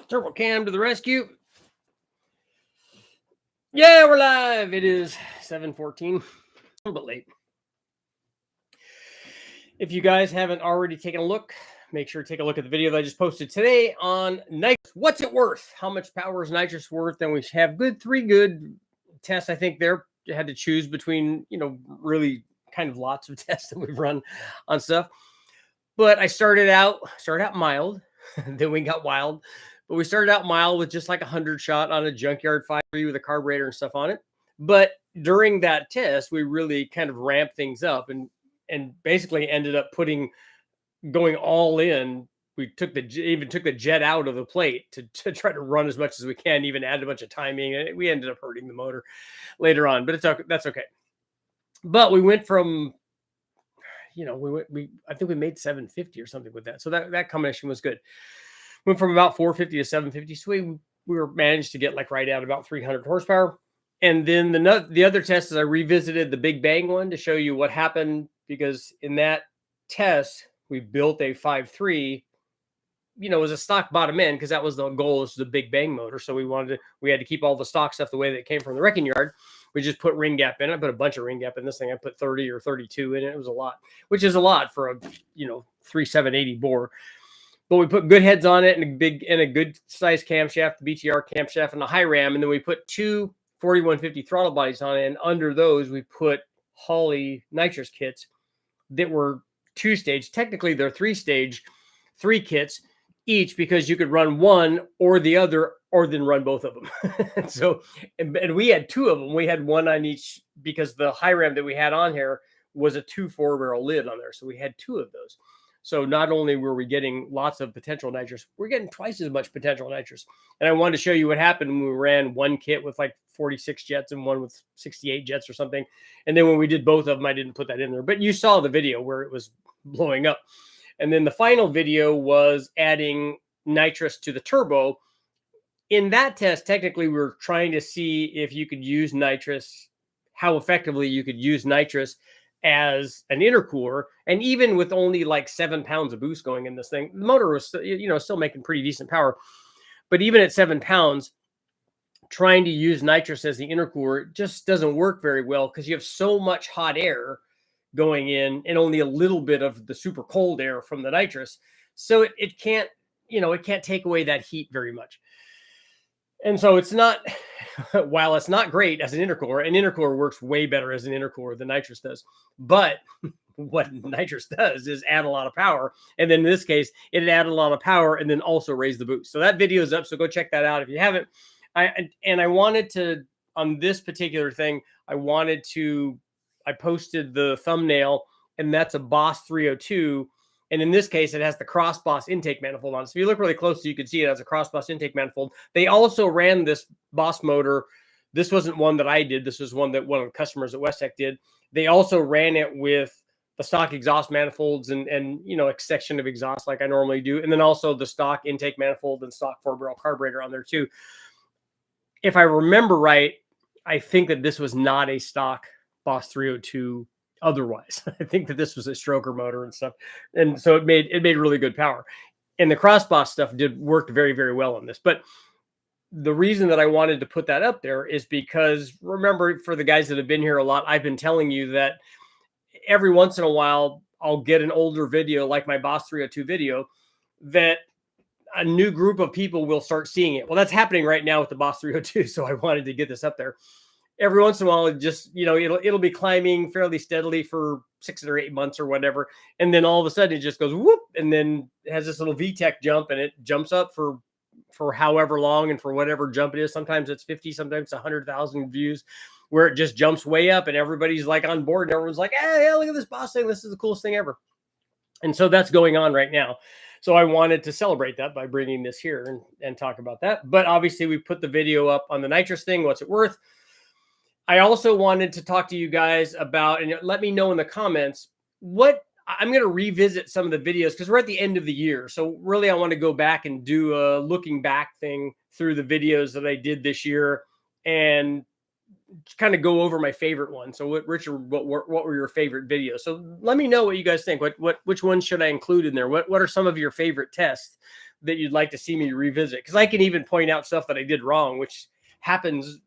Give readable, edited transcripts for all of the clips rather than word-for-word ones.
Turbo Cam to the rescue. Yeah, we're live. It is 7:14. A little bit late. If you guys haven't already taken a look, make sure to take a look at the video that I just posted today on nitrous. What's it worth? How much power is nitrous worth? And we have three good tests. I think there had to choose between, really kind of lots of tests that we've run on stuff. But I started out mild, then we got wild. But we started out mild with just like 100 shot on a junkyard 5.3 with a carburetor and stuff on it. But during that test, we really kind of ramped things up and basically ended up going all in. We even took the jet out of the plate to try to run as much as we can, even added a bunch of timing. And we ended up hurting the motor later on, but that's okay. But we went from, I think we made 750 or something with that. So that combination was good. Went from about 450 to 750. So we were managed to get like right at about 300 horsepower. And then the other test is I revisited the Big Bang one to show you what happened, because in that test, we built a 5.3, it was a stock bottom end, because that was the goal. This is the Big Bang motor. So we had to keep all the stock stuff the way that it came from the wrecking yard. We just put ring gap in. I put a bunch of ring gap in this thing. I put 30 or 32 in it. It was a lot, which is a lot for a, 3780 bore. But we put good heads on it and a good size camshaft, the BTR camshaft, and a high ram. And then we put two 4150 throttle bodies on it. And under those, we put Holley nitrous kits that were 2-stage. Technically, they're 3-stage, 3 kits each, because you could run one or the other, or then run both of them. So, and we had 2 of them. We had one on each, because the high ram that we had on here was a 2 4-barrel lid on there. So we had 2 of those. So not only were we getting lots of potential nitrous, we're getting twice as much potential nitrous. And I wanted to show you what happened when we ran one kit with like 46 jets and one with 68 jets or something. And then when we did both of them, I didn't put that in there. But you saw the video where it was blowing up. And then the final video was adding nitrous to the turbo. In that test, technically, we were trying to see if you could use nitrous, how effectively you could use nitrous as an intercooler. And even with only like 7 pounds of boost going in this thing, the motor was, still making pretty decent power. But even at 7 pounds, trying to use nitrous as the intercooler just doesn't work very well, because you have so much hot air going in and only a little bit of the super cold air from the nitrous. So it can't, it can't take away that heat very much. And so it's not, while it's not great as an intercooler works way better as an intercooler than nitrous does. But what nitrous does is add a lot of power. And then in this case, it added a lot of power and then also raised the boost. So that video is up. So go check that out if you haven't. I wanted to, on this particular thing, I posted the thumbnail, and that's a Boss 302. And in this case, it has the cross Boss intake manifold on it. So if you look really closely, you can see it has a cross Boss intake manifold. They also ran this Boss motor. This wasn't one that I did. This was one that one of the customers at West Tech did. They also ran it with the stock exhaust manifolds and a section of exhaust like I normally do. And then also the stock intake manifold and stock 4-barrel carburetor on there too. If I remember right, I think that this was not a stock Boss 302 otherwise. I think that this was a stroker motor and stuff. And so it made really good power. And the cross Boss stuff worked very, very well on this. But the reason that I wanted to put that up there is because, remember, for the guys that have been here a lot, I've been telling you that every once in a while, I'll get an older video like my Boss 302 video that a new group of people will start seeing it. Well, that's happening right now with the Boss 302. So I wanted to get this up there. Every once in a while, it just, it'll be climbing fairly steadily for 6 or 8 months or whatever. And then all of a sudden it just goes whoop, and then it has this little VTEC jump, and it jumps up for however long and for whatever jump it is. Sometimes it's 50, sometimes 100,000 views, where it just jumps way up and everybody's like on board and everyone's like, hey, look at this Boss thing. This is the coolest thing ever. And so that's going on right now. So I wanted to celebrate that by bringing this here and talk about that. But obviously we put the video up on the nitrous thing. What's it worth? I also wanted to talk to you guys about, and let me know in the comments, what I'm going to revisit some of the videos, because we're at the end of the year. So really, I want to go back and do a looking back thing through the videos that I did this year, and kind of go over my favorite one. So Richard, what were your favorite videos? So let me know what you guys think. Which ones should I include in there? What are some of your favorite tests that you'd like to see me revisit? Because I can even point out stuff that I did wrong, which happens,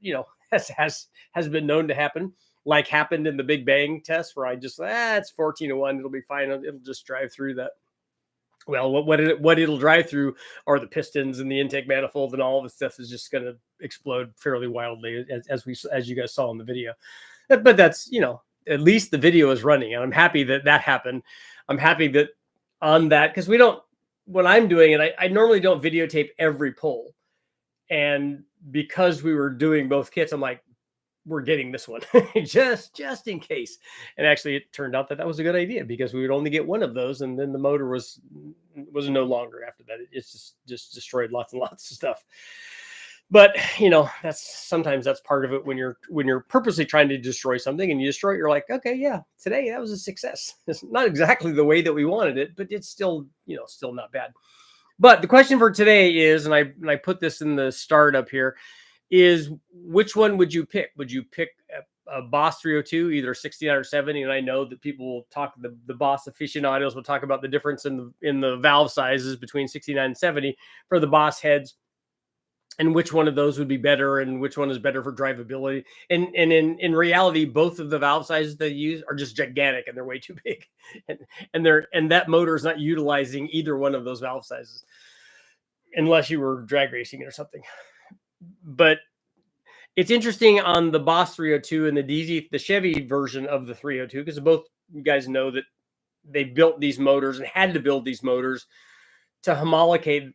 has been known to happen, like happened in the Big Bang test where I just, it's 14-1. It'll be fine. It'll just drive through that. Well, what it'll drive through are the pistons and the intake manifold, and all of the stuff is just going to explode fairly wildly, as you guys saw in the video. But that's, at least the video is running, and I'm happy that happened. I'm happy that on that, because when I'm doing it, I normally don't videotape every pull, and because we were doing both kits, I'm like, we're getting this one just in case. And actually it turned out that was a good idea, because we would only get one of those, and then the motor was no longer after that. It's just destroyed lots and lots of stuff. But sometimes that's part of it when you're purposely trying to destroy something, and you destroy it, you're like, okay, yeah, today that was a success. It's not exactly the way that we wanted it, but it's still still not bad. But the question for today is, and I put this in the start up here, is which one would you pick? Would you pick a Boss 302, either 69 or 70? And I know that people will talk, the Boss aficionados will talk about the difference in the valve sizes between 69 and 70 for the Boss heads, and which one of those would be better, and which one is better for drivability. And in reality, both of the valve sizes they use are just gigantic, and they're way too big. And that motor is not utilizing either one of those valve sizes, unless you were drag racing or something. But it's interesting on the Boss 302 and the Chevy version of the 302, because both you guys know that they built these motors and had to build these motors to homologate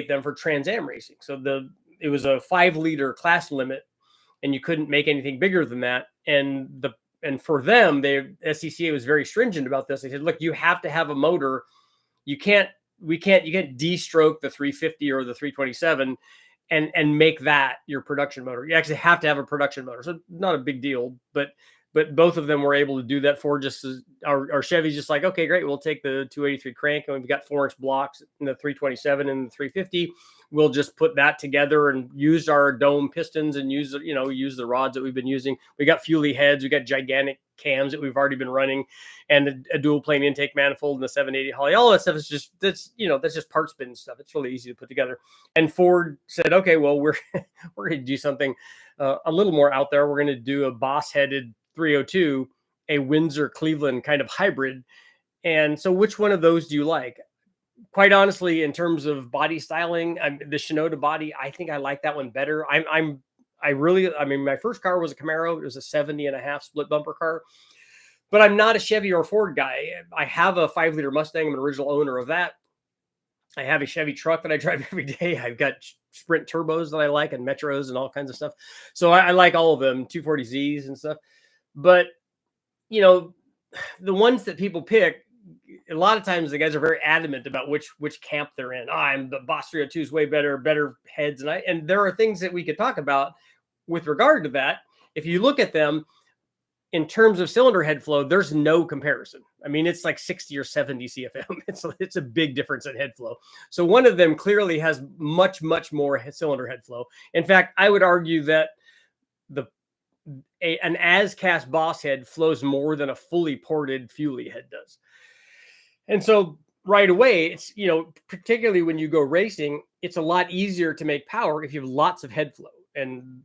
them for Trans Am racing. So it was a 5-liter class limit, and you couldn't make anything bigger than that. And for them, SCCA was very stringent about this. They said, look, you have to have a motor. You can't de-stroke the 350 or the 327 and make that your production motor. You actually have to have a production motor. So not a big deal, but both of them were able to do that. For just our Chevy's just like, okay, great, we'll take the 283 crank, and we've got 4-inch blocks in the 327 and the 350. We'll just put that together and use our dome pistons and use the rods that we've been using. We got Fuelie heads, we got gigantic cams that we've already been running, and a dual plane intake manifold and the 780 Holley. All that stuff is that's just part spin stuff. It's really easy to put together. And Ford said, okay, well, we're going to do something a little more out there. We're going to do a Boss headed 302, a Windsor Cleveland kind of hybrid. And so which one of those do you like? Quite honestly, in terms of body styling, the Shinoda body, I think I like that one better. My first car was a Camaro. It was a 70.5 split bumper car, but I'm not a Chevy or Ford guy. I have a 5-liter Mustang. I'm an original owner of that. I have a Chevy truck that I drive every day. I've got Sprint turbos that I like, and Metros and all kinds of stuff. So I like all of them, 240Zs and stuff. But, the ones that people pick, a lot of times the guys are very adamant about which camp they're in. I'm the Boss 302 is way better heads. And there are things that we could talk about with regard to that. If you look at them in terms of cylinder head flow, there's no comparison. I mean, it's like 60 or 70 CFM. It's a big difference in head flow. So one of them clearly has much, much more cylinder head flow. In fact, I would argue that an as-cast Boss head flows more than a fully ported Fuelie head does. And so right away, it's, particularly when you go racing, it's a lot easier to make power if you have lots of head flow. And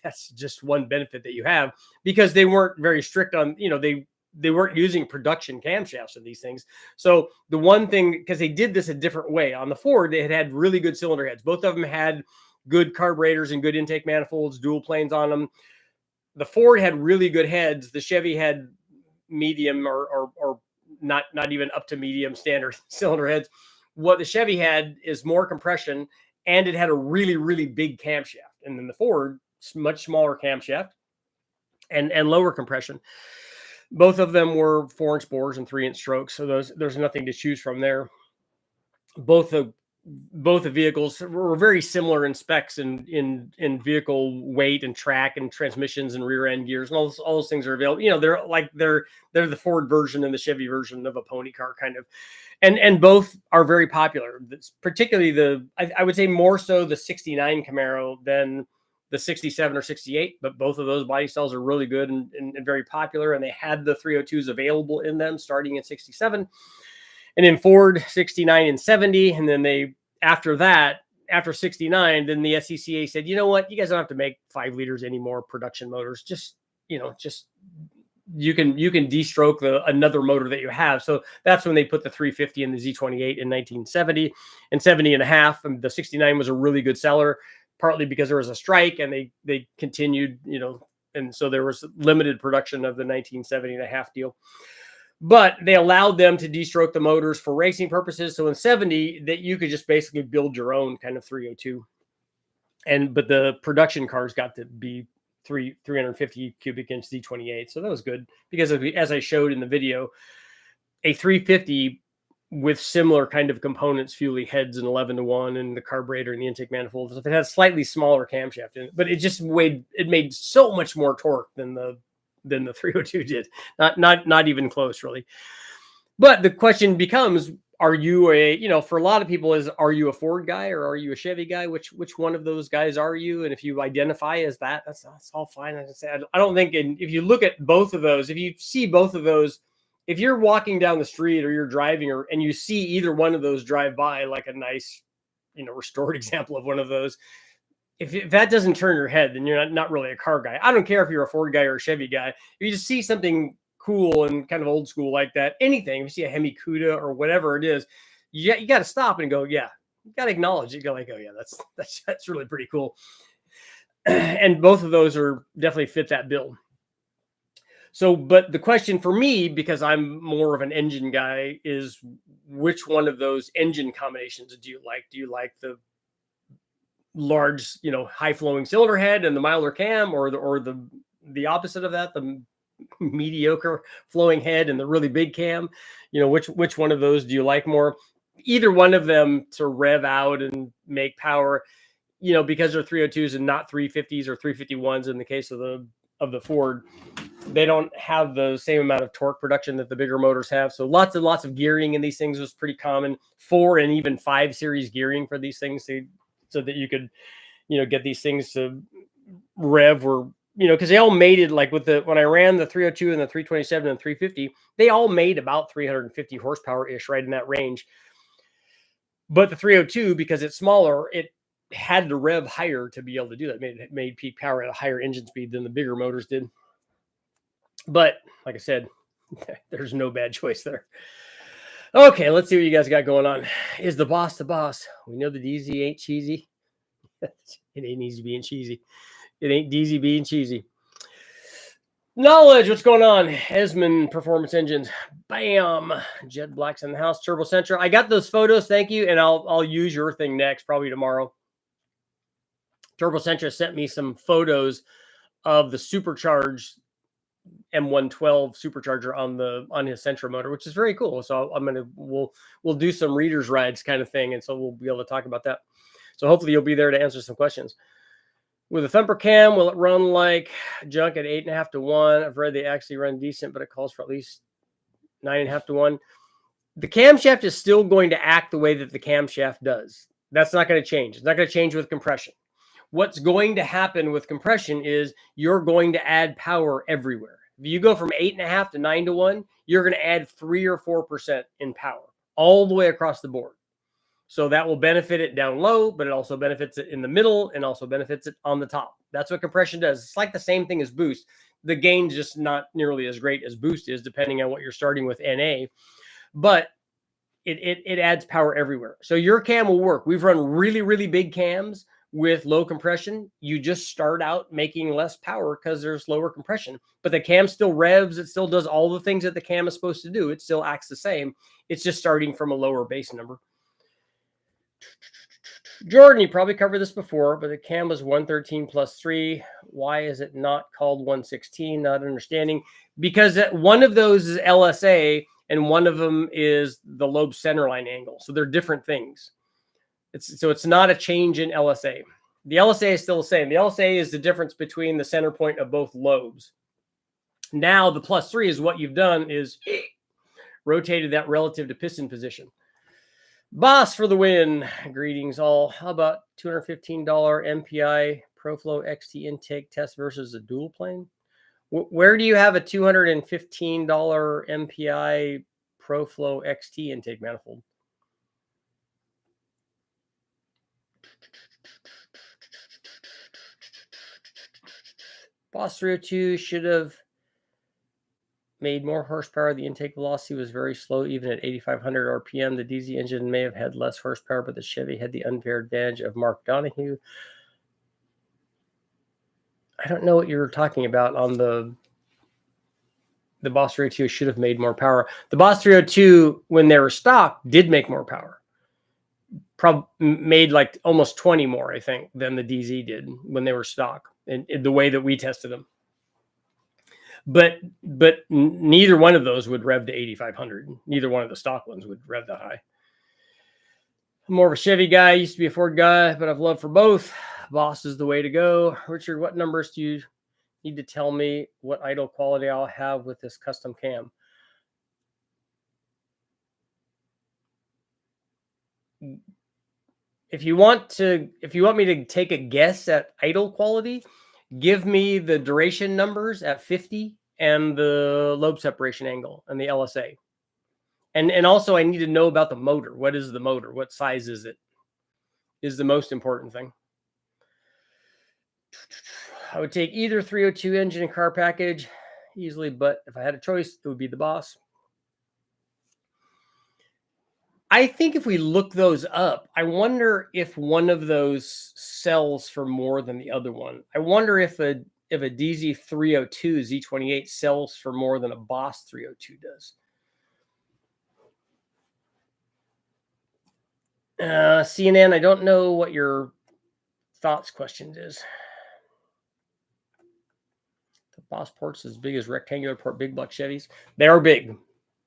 that's just one benefit that you have, because they weren't very strict on, they weren't using production camshafts in these things. So the one thing, because they did this a different way on the Ford, they had really good cylinder heads. Both of them had good carburetors and good intake manifolds, dual planes on them. The Ford had really good heads. The Chevy had medium or not even up to medium standard cylinder heads. What the Chevy had is more compression, and it had a really, really big camshaft. And then the Ford, much smaller camshaft and lower compression. Both of them were 4-inch bores and 3-inch strokes. So there's nothing to choose from there. Both the vehicles were very similar in specs and in vehicle weight and track and transmissions and rear end gears, and all those things are available. They're the Ford version and the Chevy version of a pony car kind of, and both are very popular. Particularly I would say more so the 69 Camaro than the 67 or 68, but both of those body styles are really good and very popular. And they had the 302s available in them starting in 67, and then Ford 69 and 70. And then after that, after 69, then the SCCA said, you know what, you guys don't have to make 5 liters anymore production motors. Just you can de-stroke another motor that you have. So that's when they put the 350 in the Z28 in 1970 and 70 and a half. And the 69 was a really good seller, partly because there was a strike and they continued, and so there was limited production of the 1970 and a half deal. But they allowed them to de-stroke the motors for racing purposes. So in 70, that you could just basically build your own kind of 302. But the production cars got to be 350 cubic inch Z28. So that was good because as I showed in the video, a 350 with similar kind of components, fuelie heads and 11-to-1 and the carburetor and the intake manifold, if it had slightly smaller camshaft in it, but it made so much more torque than the 302 did. Not even close, really. But the question becomes, are you for a lot of people are you a Ford guy or are you a Chevy guy? Which one of those guys are you? And if you identify as that, that's all fine. I don't think, and if you look at both of those, if you see both of those, if you're walking down the street or you're driving and you see either one of those drive by, like a nice, restored example of one of those, if that doesn't turn your head, then you're not really a car guy. I don't care if you're a Ford guy or a Chevy guy. If you just see something cool and kind of old school like that, anything, if you see a Hemi Cuda or whatever it is, you got to stop and go, yeah, you got to acknowledge it. You go like, oh yeah, that's really pretty cool. And both of those are definitely fit that bill. So, but the question for me, because I'm more of an engine guy, is which one of those engine combinations do you like? Do you like the large, high flowing cylinder head and the milder cam, or the opposite of that, the mediocre flowing head and the really big cam? Which one of those do you like more? Either one of them to rev out and make power, because they're 302s and not 350s or 351s in the case of the Ford, they don't have the same amount of torque production that the bigger motors have. So lots and lots of gearing in these things was pretty common. 4 and even 5 series gearing for these things, so that you could, get these things to rev, or, because they all mated, like when I ran the 302 and the 327 and 350, they all made about 350 horsepower ish, right in that range. But the 302, because it's smaller, it had to rev higher to be able to do that. It made peak power at a higher engine speed than the bigger motors did. But like I said, there's no bad choice there. Okay, let's see what you guys got going on. Is the boss the boss? We know the DZ ain't cheesy. It ain't easy being cheesy. It ain't DZ being cheesy. Knowledge, what's going on? Esmond Performance Engines. Bam. Jet Black's in the house. Turbo Centra. I got those photos. Thank you. And I'll use your thing next, probably tomorrow. Turbo Centra sent me some photos of the supercharged M112 supercharger on his Sentra motor, which is very cool. So we'll do some readers rides kind of thing, and so we'll be able to talk about that. So hopefully you'll be there to answer some questions. With a thumper cam, will it run like junk at 8.5 to 1? I've read they actually run decent, but it calls for at least 9.5 to 1. The camshaft is still going to act the way that the camshaft does. That's not going to change. It's not going to change with compression. What's going to happen with compression is you're going to add power everywhere. If you go from 8.5 to 9 to 1, you're going to add 3 or 4% in power all the way across the board. So that will benefit it down low, but it also benefits it in the middle and also benefits it on the top. That's what compression does. It's like the same thing as boost. The gain's just not nearly as great as boost is, depending on what you're starting with NA, but it adds power everywhere. So your cam will work. We've run really, really big cams with low compression. You just start out making less power because there's lower compression, but the cam still revs. It still does all the things that the cam is supposed to do. It still acts the same. It's just starting from a lower base number. Jordan, you probably covered this before, but the cam was 113 plus 3. Why is it not called 116? Not understanding. Because one of those is LSA and one of them is the lobe centerline angle. So they're different things. It's not a change in LSA. The LSA is still the same. The LSA is the difference between the center point of both lobes. Now the plus 3 is what you've done is rotated that relative to piston position. Boss for the win. Greetings all. How about $215 MPI ProFlow XT intake test versus a dual plane. Where do you have a $215 MPI ProFlow XT intake manifold? Boss 302 should have made more horsepower. The intake velocity was very slow, even at 8,500 RPM. The DZ engine may have had less horsepower, but the Chevy had the unfair advantage of Mark Donahue. I don't know what you're talking about on the Boss 302 should have made more power. The Boss 302, when they were stock, did make more power. Probably made like almost 20 more, I think, than the DZ did when they were stock, and the way that we tested them. But neither one of those would rev to 8,500. Neither one of the stock ones would rev that high. I'm more of a Chevy guy. I used to be a Ford guy, but I've love for both. Boss is the way to go. Richard, what numbers do you need to tell me what idle quality I'll have with this custom cam? If you want me to take a guess at idle quality, give me the duration numbers at 50 and the lobe separation angle and the LSA. And also I need to know about the motor. What is the motor? What size is it? Is the most important thing. I would take either 302 engine and car package easily, but if I had a choice, it would be the Boss. I think if we look those up, I wonder if one of those sells for more than the other one. I wonder if a DZ302 Z28 sells for more than a Boss 302 does. CNN, I don't know what your thoughts questions is. The Boss ports as big as rectangular port big block Chevys. They are big.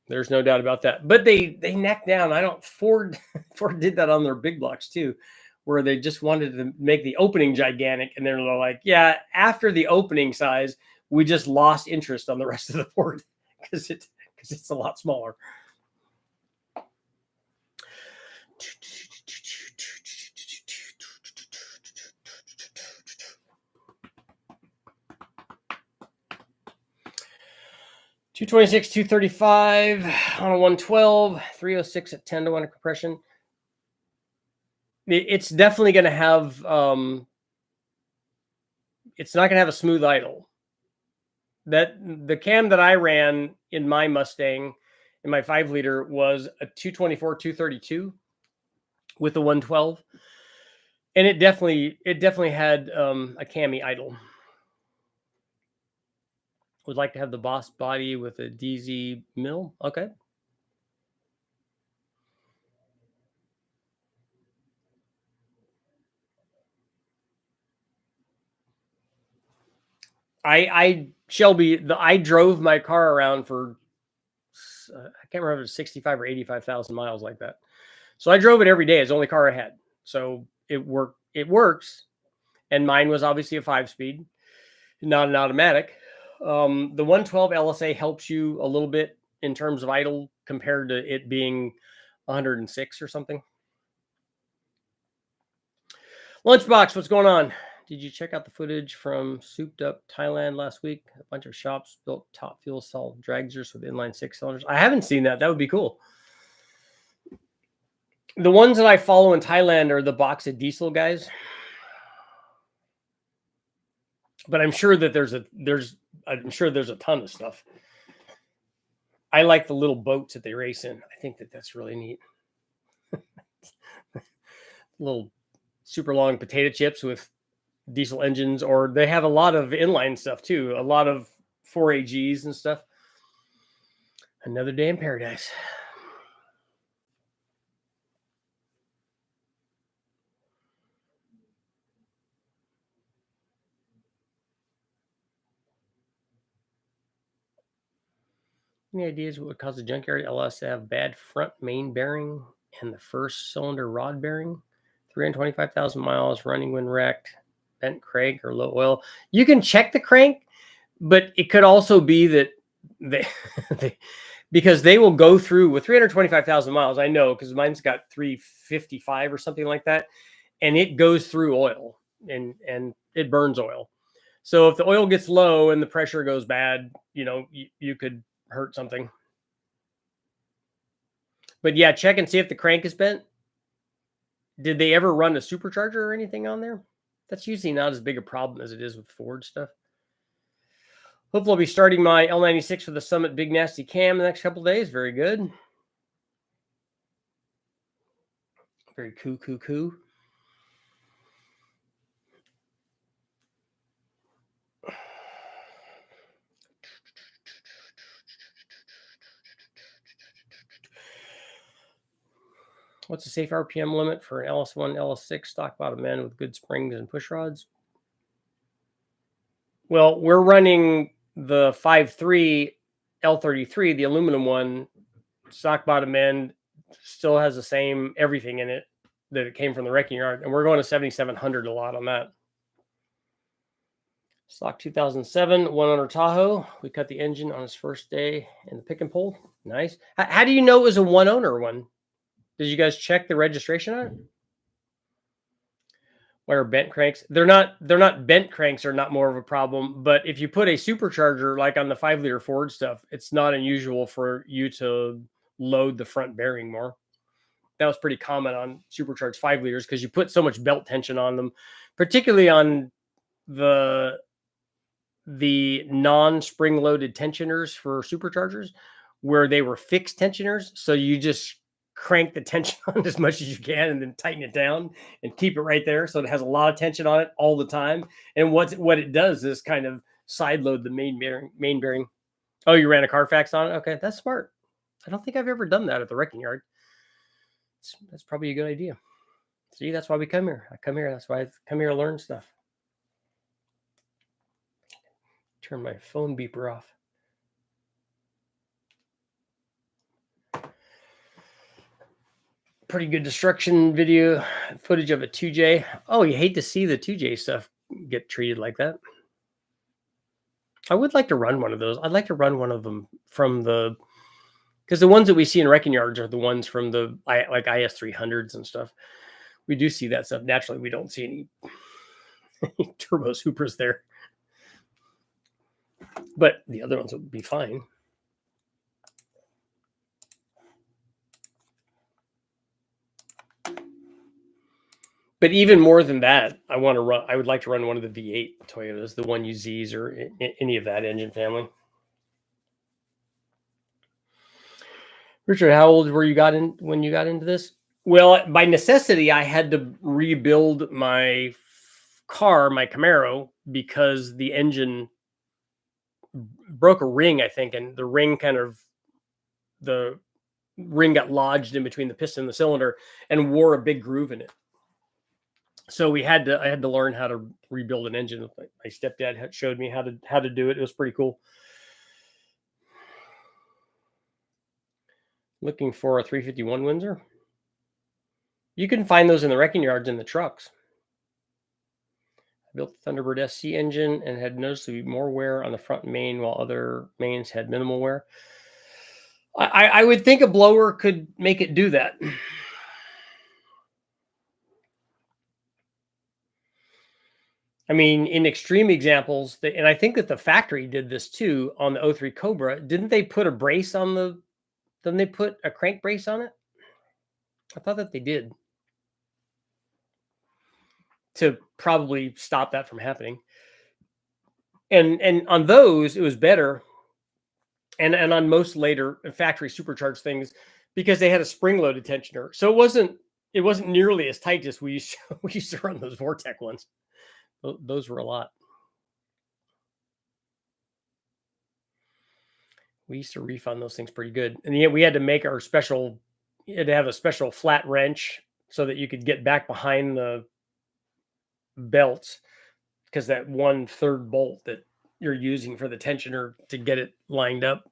There's no doubt about that. But they neck down. Ford did that on their big blocks too, where they just wanted to make the opening gigantic, and they're like, yeah, after the opening size, we just lost interest on the rest of the port because it's a lot smaller. $226, $235 on a 112, $306 at 10 to 1 compression. It's definitely going to have, it's not going to have a smooth idle. The cam that I ran in my Mustang, in my 5-liter, was a 224, 232 with the 112. And it definitely had a cami idle. Would like to have the Boss body with a DZ mill. Okay. Shelby, I drove my car around for, I can't remember if it was 65 or 85,000 miles like that. So I drove it every day. It's the only car I had. So it works. And mine was obviously a 5-speed, not an automatic. The 112 LSA helps you a little bit in terms of idle compared to it being 106 or something. Lunchbox, what's going on? Did you check out the footage from Souped Up Thailand last week? A bunch of shops built top fuel cell dragsters with inline 6 cylinders. I haven't seen that. That would be cool. The ones that I follow in Thailand are the box of diesel guys. But I'm sure that there's a ton of stuff. I like the little boats that they race in. I think that's really neat. Little super long potato chips with diesel engines, or they have a lot of inline stuff too. A lot of 4AGs and stuff. Another day in paradise. Any ideas what would cause the junkyard LS to have bad front main bearing and the first cylinder rod bearing? 325,000 miles running when wrecked, bent crank or low oil. You can check the crank, but it could also be that because they will go through with 325,000 miles. I know because mine's got 355 or something like that, and it goes through oil. and it burns oil. So if the oil gets low and the pressure goes bad, you could hurt something. But yeah, check and see if the crank is bent. Did they ever run a supercharger or anything on there? That's usually not as big a problem as it is with Ford stuff. Hopefully I'll be starting my L96 for the Summit Big Nasty Cam in the next couple of days. Very good. Very cool. What's the safe RPM limit for an LS1, LS6 stock bottom end with good springs and push rods? Well, we're running the 5.3 L33, the aluminum one, stock bottom end, still has the same everything in it that it came from the wrecking yard. And we're going to 7,700 a lot on that. Stock 2007, 100 Tahoe. We cut the engine on his first day in the pick and pull. Nice. How do you know it was a one owner one? Did you guys check the registration on it? Where bent cranks? They're not bent cranks are not more of a problem, but if you put a supercharger like on the 5-liter Ford stuff, it's not unusual for you to load the front bearing more. That was pretty common on supercharged 5 liters because you put so much belt tension on them, particularly on the non-spring loaded tensioners for superchargers where they were fixed tensioners. So you just crank the tension on as much as you can and then tighten it down and keep it right there. So it has a lot of tension on it all the time. And what it does is kind of side load the main bearing. Oh, you ran a Carfax on it? Okay, that's smart. I don't think I've ever done that at the wrecking yard. That's probably a good idea. See, that's why we come here. I come here. That's why I come here to learn stuff. Turn my phone beeper off. Pretty good destruction video footage of a 2J. Oh, you hate to see the 2J stuff get treated like that. I would like to run one of those. I'd like to run one of them from because the ones that we see in wrecking yards are the ones from the like IS300s and stuff. We do see that stuff. Naturally, we don't see any turbo supers there. But the other ones would be fine. But even more than that, I would like to run one of the V8 Toyotas, the 1UZs or any of that engine family. Richard, how old were you when you got into this? Well, by necessity, I had to rebuild my car, my Camaro, because the engine broke a ring, I think, and the ring got lodged in between the piston and the cylinder and wore a big groove in it. So I had to learn how to rebuild an engine. My stepdad showed me how to do it. It was pretty cool. Looking for a 351 Windsor. You can find those in the wrecking yards in the trucks. I built the Thunderbird SC engine and had noticeably more wear on the front main while other mains had minimal wear. I would think a blower could make it do that. I mean, in extreme examples, and I think that the factory did this too on the 03 Cobra. Didn't they put a brace on didn't they put a crank brace on it? I thought that they did to probably stop that from happening. And on those, it was better. And on most later factory supercharged things, because they had a spring-loaded tensioner. So it wasn't nearly as tight as we used to run those Vortec ones. Those were a lot. We used to refund those things pretty good. And yet we had to make you had to have a special flat wrench so that you could get back behind the belt, because that 1/3 bolt that you're using for the tensioner to get it lined up,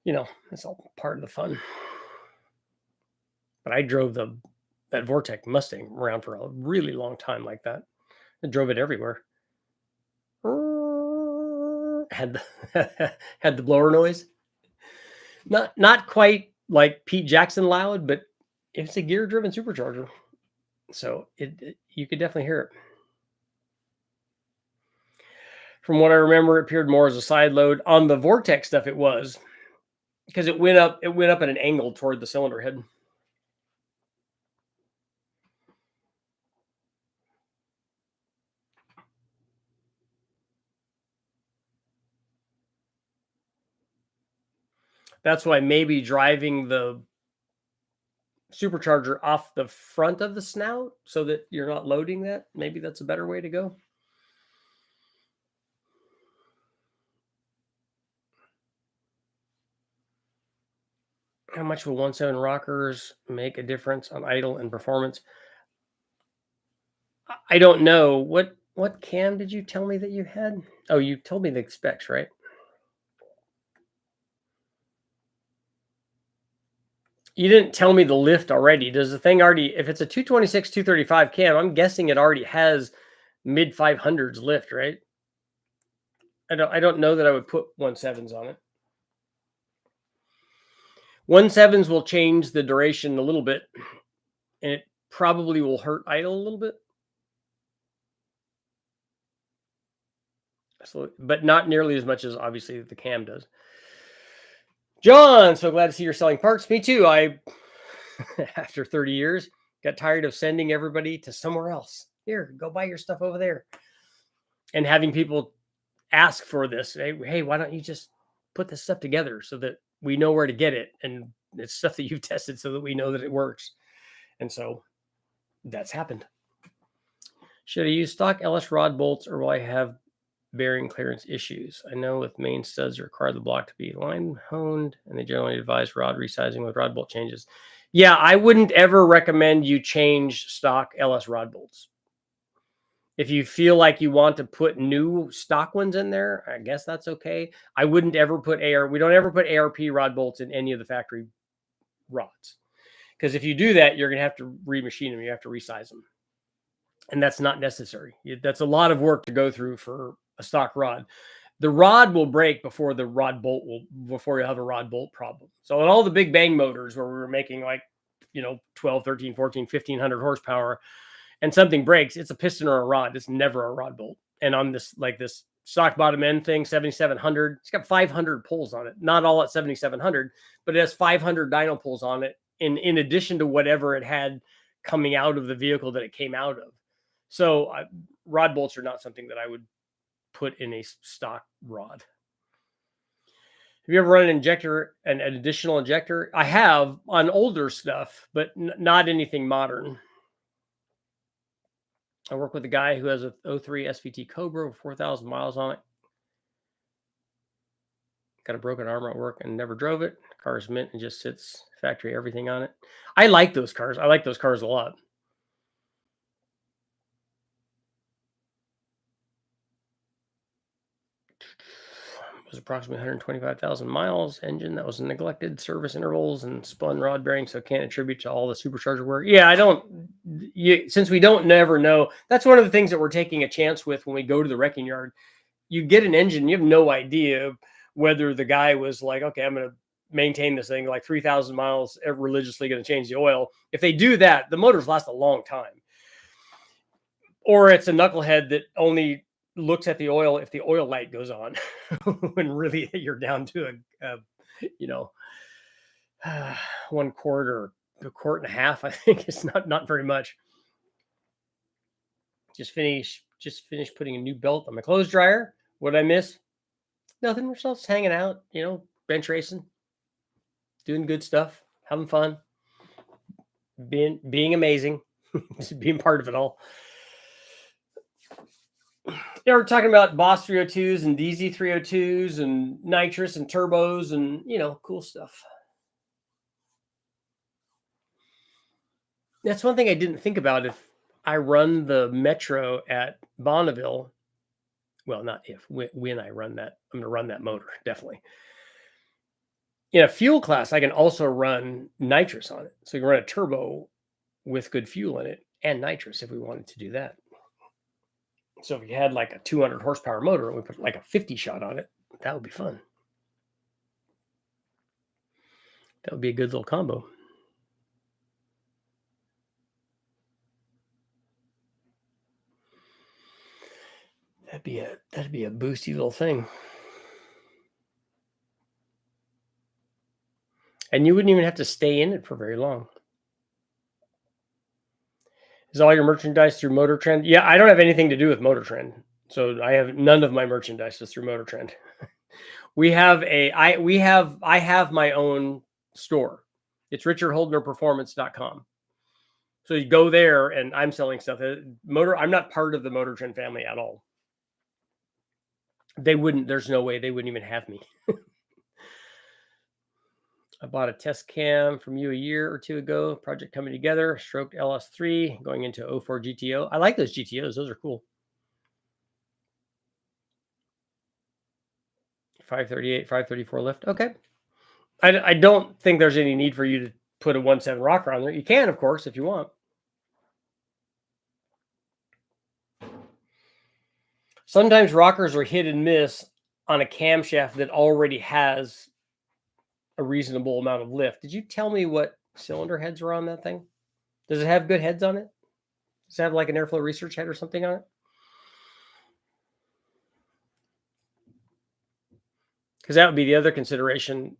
it's all part of the fun. But I drove that Vortec Mustang around for a really long time like that. I drove it everywhere. Had the blower noise. Not quite like Pete Jackson loud, but it's a gear-driven supercharger. So you could definitely hear it. From what I remember, it appeared more as a side load. On the Vortex stuff, it was, because it went up at an angle toward the cylinder head. That's why maybe driving the supercharger off the front of the snout so that you're not loading that. Maybe that's a better way to go. How much will 1.7 rockers make a difference on idle and performance? I don't know. What cam did you tell me that you had? Oh, you told me the specs, right? You didn't tell me the lift already. Does the thing already, if it's a 226, 235 cam, I'm guessing it already has mid 500s lift, right? I don't know that I would put 1.7s on it. 1.7s will change the duration a little bit, and it probably will hurt idle a little bit. So, but not nearly as much as obviously the cam does. John, so glad to see you're selling parts. Me too. I, after 30 years, got tired of sending everybody to somewhere else. Here, go buy your stuff over there. And having people ask for this. Hey, why don't you just put this stuff together so that we know where to get it? And it's stuff that you've tested so that we know that it works. And so that's happened. Should I use stock LS rod bolts, or will I have bearing clearance issues? I know with main studs require the block to be line honed, and they generally advise rod resizing with rod bolt changes. Yeah, I wouldn't ever recommend you change stock LS rod bolts. If you feel like you want to put new stock ones in there, I guess that's okay. I wouldn't ever put we don't ever put ARP rod bolts in any of the factory rods, because if you do that, you're going to have to remachine them. You have to resize them. And that's not necessary. That's a lot of work to go through for a stock rod. The rod will break before the rod bolt before you have a rod bolt problem. So on all the big bang motors where we were making like, 12, 13, 14, 1500 horsepower, and something breaks, it's a piston or a rod. It's never a rod bolt. And on this stock bottom end thing, 7700, it's got 500 pulls on it. Not all at 7700, but it has 500 dyno pulls on it in addition to whatever it had coming out of the vehicle that it came out of. So rod bolts are not something that I would put in a stock rod. Have you ever run an additional injector? I have on older stuff, but not anything modern. I work with a guy who has a 03 SVT Cobra with 4,000 miles on it. Got a broken arm at work and never drove it. The car is mint and just sits factory everything on it. I like those cars. I like those cars a lot. Was approximately 125,000 miles. Engine that was neglected, service intervals, and spun rod bearing, so can't attribute to all the supercharger work. Yeah, since we don't never know. That's one of the things that we're taking a chance with when we go to the wrecking yard. You get an engine, you have no idea whether the guy was like, okay, I'm going to maintain this thing like 3,000 miles, religiously going to change the oil. If they do that, the motors last a long time. Or it's a knucklehead that only looks at the oil if the oil light goes on, when really you're down to a 1 quart or a quart and a half. I think it's not very much. Just finished putting a new belt on my clothes dryer. What did I miss? Nothing. We're just hanging out, bench racing, doing good stuff, having fun, being amazing, being part of it all. Yeah, we're talking about Boss 302s and DZ302s and nitrous and turbos and, cool stuff. That's one thing I didn't think about. If I run the Metro at Bonneville, well, not if, when I run that, I'm going to run that motor, definitely. In a fuel class, I can also run nitrous on it. So you can run a turbo with good fuel in it and nitrous if we wanted to do that. So if you had like a 200 horsepower motor and we put like a 50 shot on it, that would be fun. That would be a good little combo. That'd be a boosty little thing. And you wouldn't even have to stay in it for very long. Is all your merchandise through Motor Trend? Yeah, I don't have anything to do with Motor Trend. So I have none of my merchandise is through Motor Trend. I have my own store. It's richardholdnerperformance.com. So you go there and I'm selling stuff. I'm not part of the Motor Trend family at all. There's no way they wouldn't even have me. I bought a test cam from you a year or two ago. Project coming together. Stroked LS3 going into 04 GTO. I like those GTOs. Those are cool. 538, 534 lift. Okay. I don't think there's any need for you to put a 1.7 rocker on there. You can, of course, if you want. Sometimes rockers are hit and miss on a camshaft that already has a reasonable amount of lift. Did you tell me what cylinder heads are on that thing? Does it have good heads on it? Does it have like an airflow research head or something on it? Because that would be the other consideration,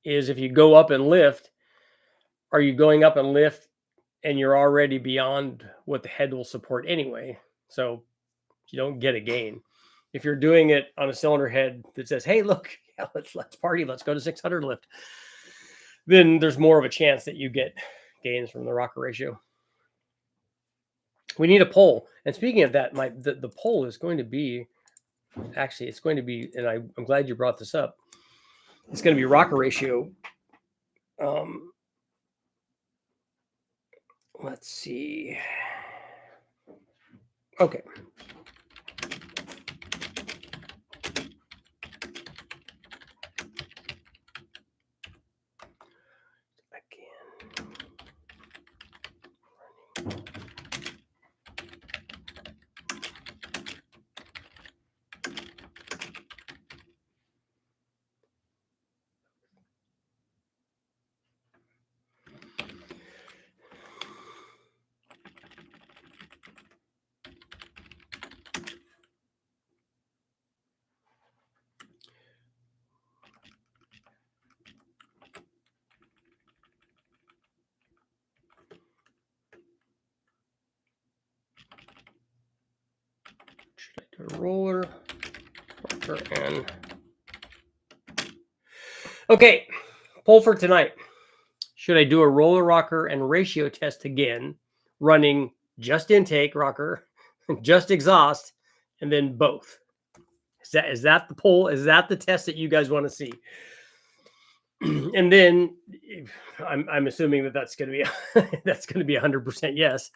is if you go up and lift, are you going up and lift and you're already beyond what the head will support anyway? So you don't get a gain. If you're doing it on a cylinder head that says, hey, look, yeah, let's party, let's go to 600 lift, then there's more of a chance that you get gains from the rocker ratio. We need a poll. And speaking of that, the poll is going to be, actually, it's going to be, and I'm glad you brought this up. It's going to be rocker ratio. Let's see. Okay. Should I do a roller, rocker, and okay, poll for tonight. Should I do a roller rocker and ratio test again, running just intake rocker, just exhaust, and then both? Is that the poll? Is that the test that you guys want to see? And then I'm assuming that that's going to be 100% yes.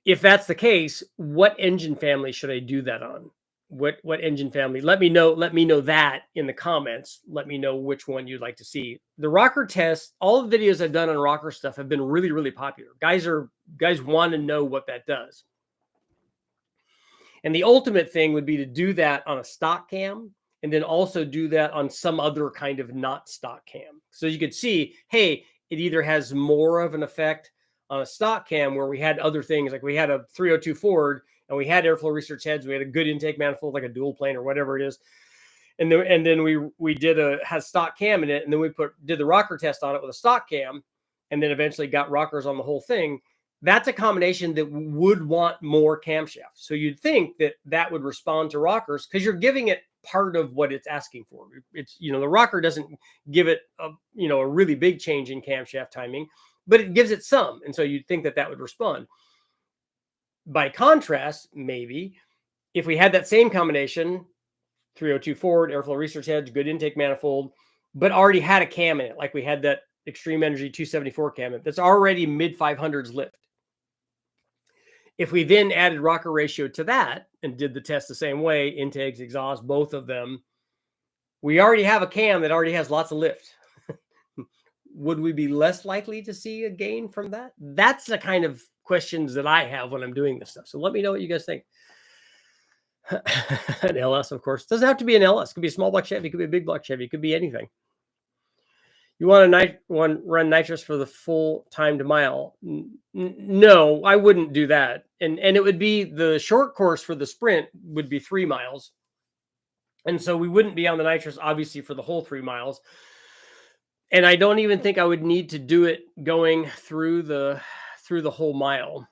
If that's the case, what engine family should I do that on? What engine family? Let me know that in the comments. Let me know which one you'd like to see. The rocker test, all the videos I've done on rocker stuff have been really, really popular. Guys want to know what that does. And the ultimate thing would be to do that on a stock cam, and then also do that on some other kind of not stock cam. So you could see, hey, it either has more of an effect on a stock cam where we had other things, like we had a 302 Ford and we had airflow research heads, we had a good intake manifold, like a dual plane or whatever it is. And then we had stock cam in it, and then we did the rocker test on it with a stock cam, and then eventually got rockers on the whole thing. That's a combination that would want more camshaft. So you'd think that would respond to rockers because you're giving it part of what it's asking for. It's, the rocker doesn't give it a really big change in camshaft timing, but it gives it some. And so you'd think that would respond. By contrast, maybe if we had that same combination, 302 Ford, airflow research heads, good intake manifold, but already had a cam in it, like we had that Extreme Energy 274 cam that's already mid 500s lift. If we then added rocker ratio to that and did the test the same way, intakes, exhaust, both of them, we already have a cam that already has lots of lift. Would we be less likely to see a gain from that? That's the kind of questions that I have when I'm doing this stuff. So let me know what you guys think. An LS, of course. It doesn't have to be an LS. It could be a small block Chevy. It could be a big block Chevy. It could be anything. You want to run nitrous for the full timed mile? No, I wouldn't do that. And it would be the short course for the sprint would be 3 miles. And so we wouldn't be on the nitrous, obviously, for the whole 3 miles. And I don't even think I would need to do it going through the whole mile.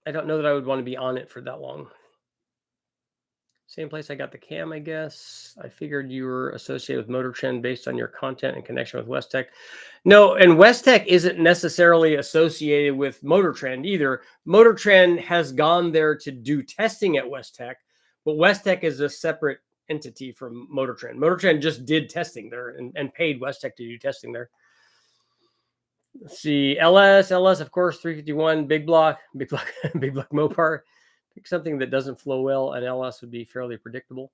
I don't know that I would want to be on it for that long. Same place I got the cam, I guess. I figured you were associated with Motor Trend based on your content and connection with Westech. No, and Westech isn't necessarily associated with Motor Trend either. Motor Trend has gone there to do testing at Westech, but Westech is a separate entity from Motor Trend. Motor Trend just did testing there and paid Westech to do testing there. Let's see, LS, of course, 351, big block Mopar. Pick something that doesn't flow well. An LS would be fairly predictable.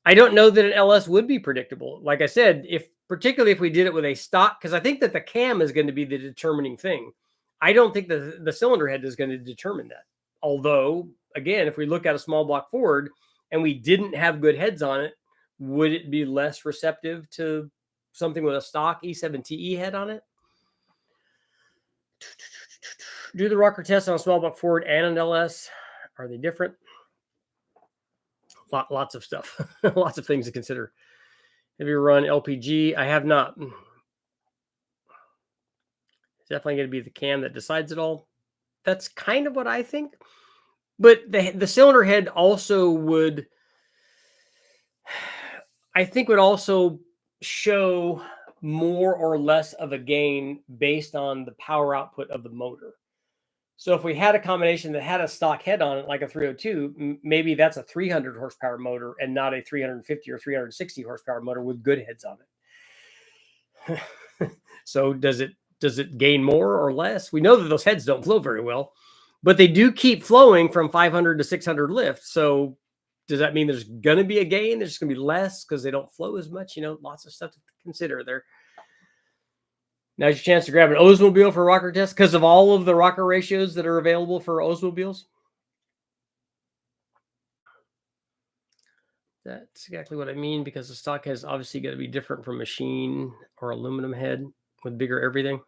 I don't know that an LS would be predictable. Like I said, particularly if we did it with a stock, because I think that the cam is going to be the determining thing. I don't think the cylinder head is going to determine that. Although, again, if we look at a small block Ford and we didn't have good heads on it, would it be less receptive to something with a stock E7TE head on it? Do the rocker test on a small block Ford and an LS. Are they different? Lots of stuff. Lots of things to consider. Have you run LPG? I have not. It's definitely going to be the cam that decides it all. That's kind of what I think. But the cylinder head also would, I think, would also show more or less of a gain based on the power output of the motor. So if we had a combination that had a stock head on it, like a 302, maybe that's a 300 horsepower motor and not a 350 or 360 horsepower motor with good heads on it. So does it gain more or less? We know that those heads don't flow very well, but they do keep flowing from 500 to 600 lift. So does that mean there's going to be a gain? There's going to be less because they don't flow as much? Lots of stuff to consider there. Now's your chance to grab an Oldsmobile for a rocker test because of all of the rocker ratios that are available for Oldsmobiles. That's exactly what I mean, because the stock head is obviously going to be different from machine or aluminum head with bigger everything.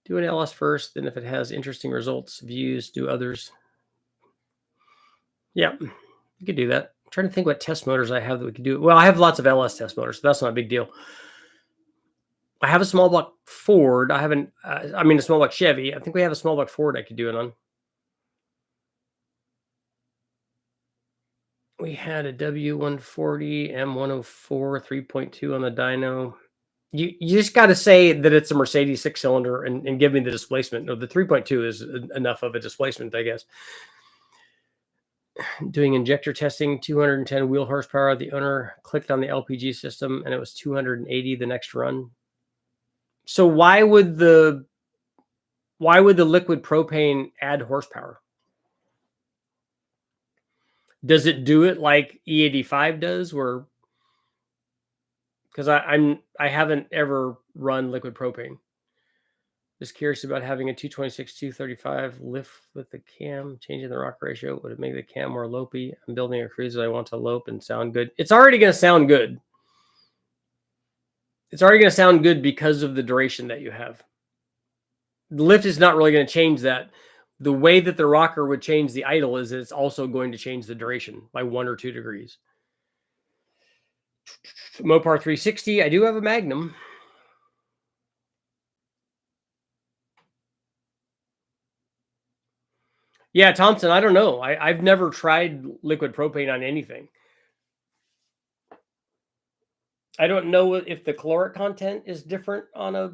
Do an LS first, then if it has interesting results, views, do others. Yeah, you could do that. I'm trying to think what test motors I have that we could do. Well, I have lots of LS test motors, so that's not a big deal. I have a small block Ford. I haven't, a small block Chevy. I think we have a small block Ford I could do it on. We had a W140 M104 3.2 on the dyno. You just got to say that it's a Mercedes 6-cylinder and give me the displacement. No, the 3.2 is enough of a displacement, I guess. Doing injector testing, 210 wheel horsepower. The owner clicked on the LPG system and it was 280 the next run. So why would the liquid propane add horsepower? Does it do it like E85 does, where? Because I haven't ever run liquid propane. Just curious about having a 226 235 lift with the cam, changing the rock ratio. Would it make the cam more lopey? I'm building a cruiser. I want to lope and sound good. It's already going to sound good. It's already going to sound good because of the duration that you have. The lift is not really going to change that. The way that the rocker would change the idle is that it's also going to change the duration by 1 or 2 degrees. Mopar 360. I do have a Magnum. Yeah, Thompson, I don't know. I've never tried liquid propane on anything. I don't know if the caloric content is different on a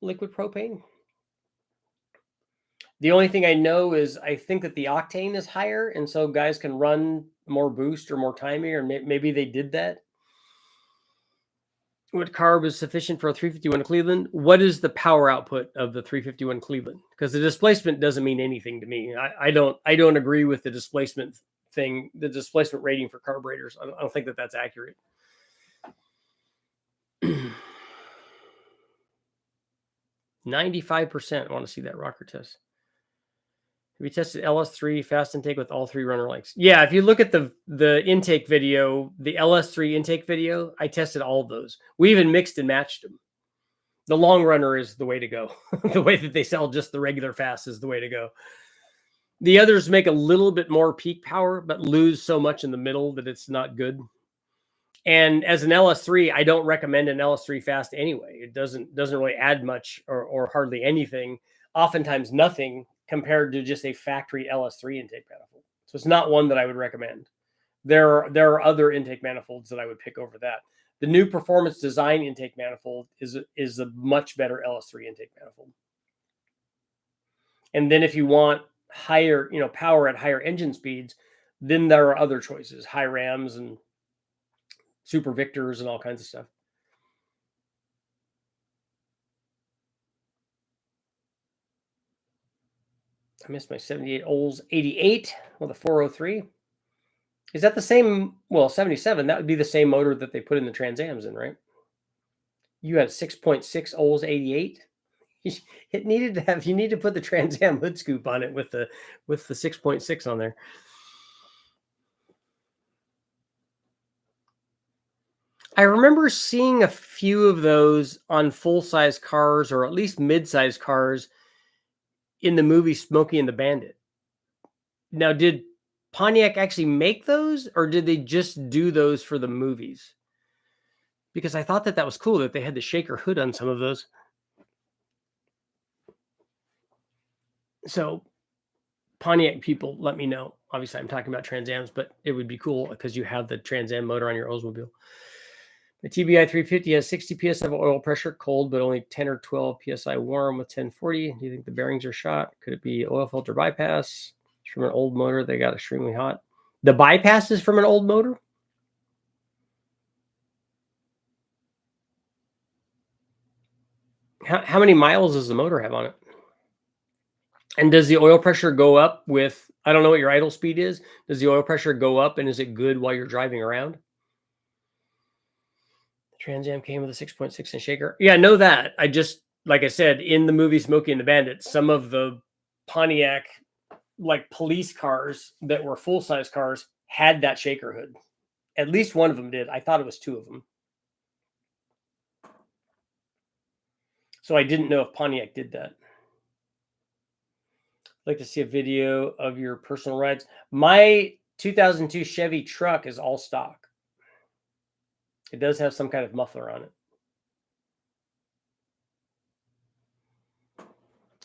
liquid propane. The only thing I know is I think that the octane is higher, and so guys can run more boost or more timing, or maybe they did that. What carb is sufficient for a 351 Cleveland? What is the power output of the 351 Cleveland? Because the displacement doesn't mean anything to me. I don't agree with the displacement thing, the displacement rating for carburetors. I don't think that that's accurate. 95% want to see that rocker test. Have you tested LS3 fast intake with all 3 runner lengths? Yeah, if you look at the intake video, the LS3 intake video, I tested all of those. We even mixed and matched them. The long runner is the way to go. The way that they sell just the regular fast is the way to go. The others make a little bit more peak power, but lose so much in the middle that it's not good. And as an LS3, I don't recommend an LS3 fast anyway. It doesn't really add much or hardly anything, oftentimes nothing, compared to just a factory LS3 intake manifold. So it's not one that I would recommend. There are other intake manifolds that I would pick over that. The new performance design intake manifold is a much better LS3 intake manifold. And then if you want higher, power at higher engine speeds, then there are other choices, high Rams and Super Victors and all kinds of stuff. I missed my 78 Olds 88 with a 403. Is that the same? Well, 77, that would be the same motor that they put in the Trans-Ams in, right? You had 6.6 Olds 88. It needed to have, you need to put the Trans-Am hood scoop on it with the 6.6 on there. I remember seeing a few of those on full-size cars, or at least mid-size cars, in the movie Smokey and the Bandit. Now, did Pontiac actually make those, or did they just do those for the movies? Because I thought that was cool that they had the shaker hood on some of those. So Pontiac people, let me know. Obviously, I'm talking about Trans-Ams, but it would be cool because you have the Trans-Am motor on your Oldsmobile. The TBI 350 has 60 psi of oil pressure, cold, but only 10 or 12 psi warm with 1040. Do you think the bearings are shot? Could it be oil filter bypass? It's from an old motor. They got extremely hot. The bypass is from an old motor? How many miles does the motor have on it? And does the oil pressure go up with, I don't know what your idle speed is. Does the oil pressure go up, and is it good while you're driving around? Trans-Am came with a 6.6 inch shaker. Yeah, I know that. I just, like I said, in the movie Smokey and the Bandit, some of the Pontiac, like police cars that were full-size cars, had that shaker hood. At least one of them did. I thought it was 2 of them. So I didn't know if Pontiac did that. I'd like to see a video of your personal rides. My 2002 Chevy truck is all stock. It does have some kind of muffler on it.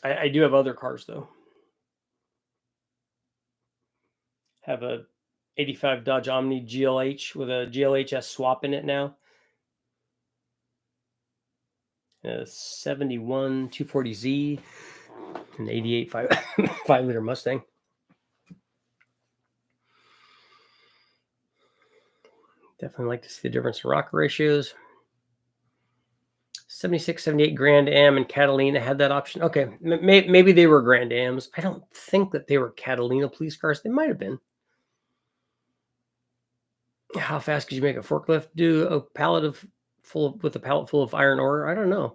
I do have other cars, though. Have a 85 Dodge Omni GLH with a GLHS swap in it now. A 71 240Z, an 88 5-liter Mustang. Definitely like to see the difference in rocker ratios. 76, 78 Grand Am and Catalina had that option. Okay, maybe they were Grand Ams. I don't think that they were Catalina police cars. They might have been. How fast could you make a forklift do a pallet with a pallet full of iron ore? I don't know.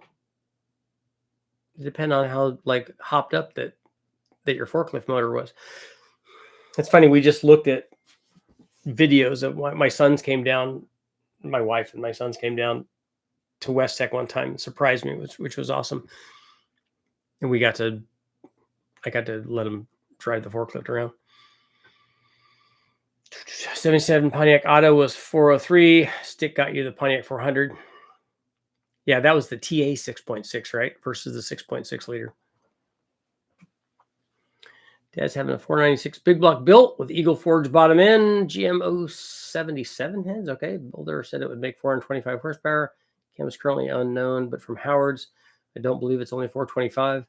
It depends on how hopped up that your forklift motor was. It's funny. We just looked at videos of my sons came down. My wife and my sons came down to West Tech one time and surprised me, which was awesome. And I got to let them drive the forklift around. 77 Pontiac Auto was 403. Stick got you the Pontiac 400. Yeah, that was the TA 6.6, right? Versus the 6.6 liter. Dad's having a 496 big block built with Eagle Forge bottom end, GMO 77 heads. Okay, Boulder said it would make 425 horsepower. Cam is currently unknown, but from Howard's, I don't believe it's only 425.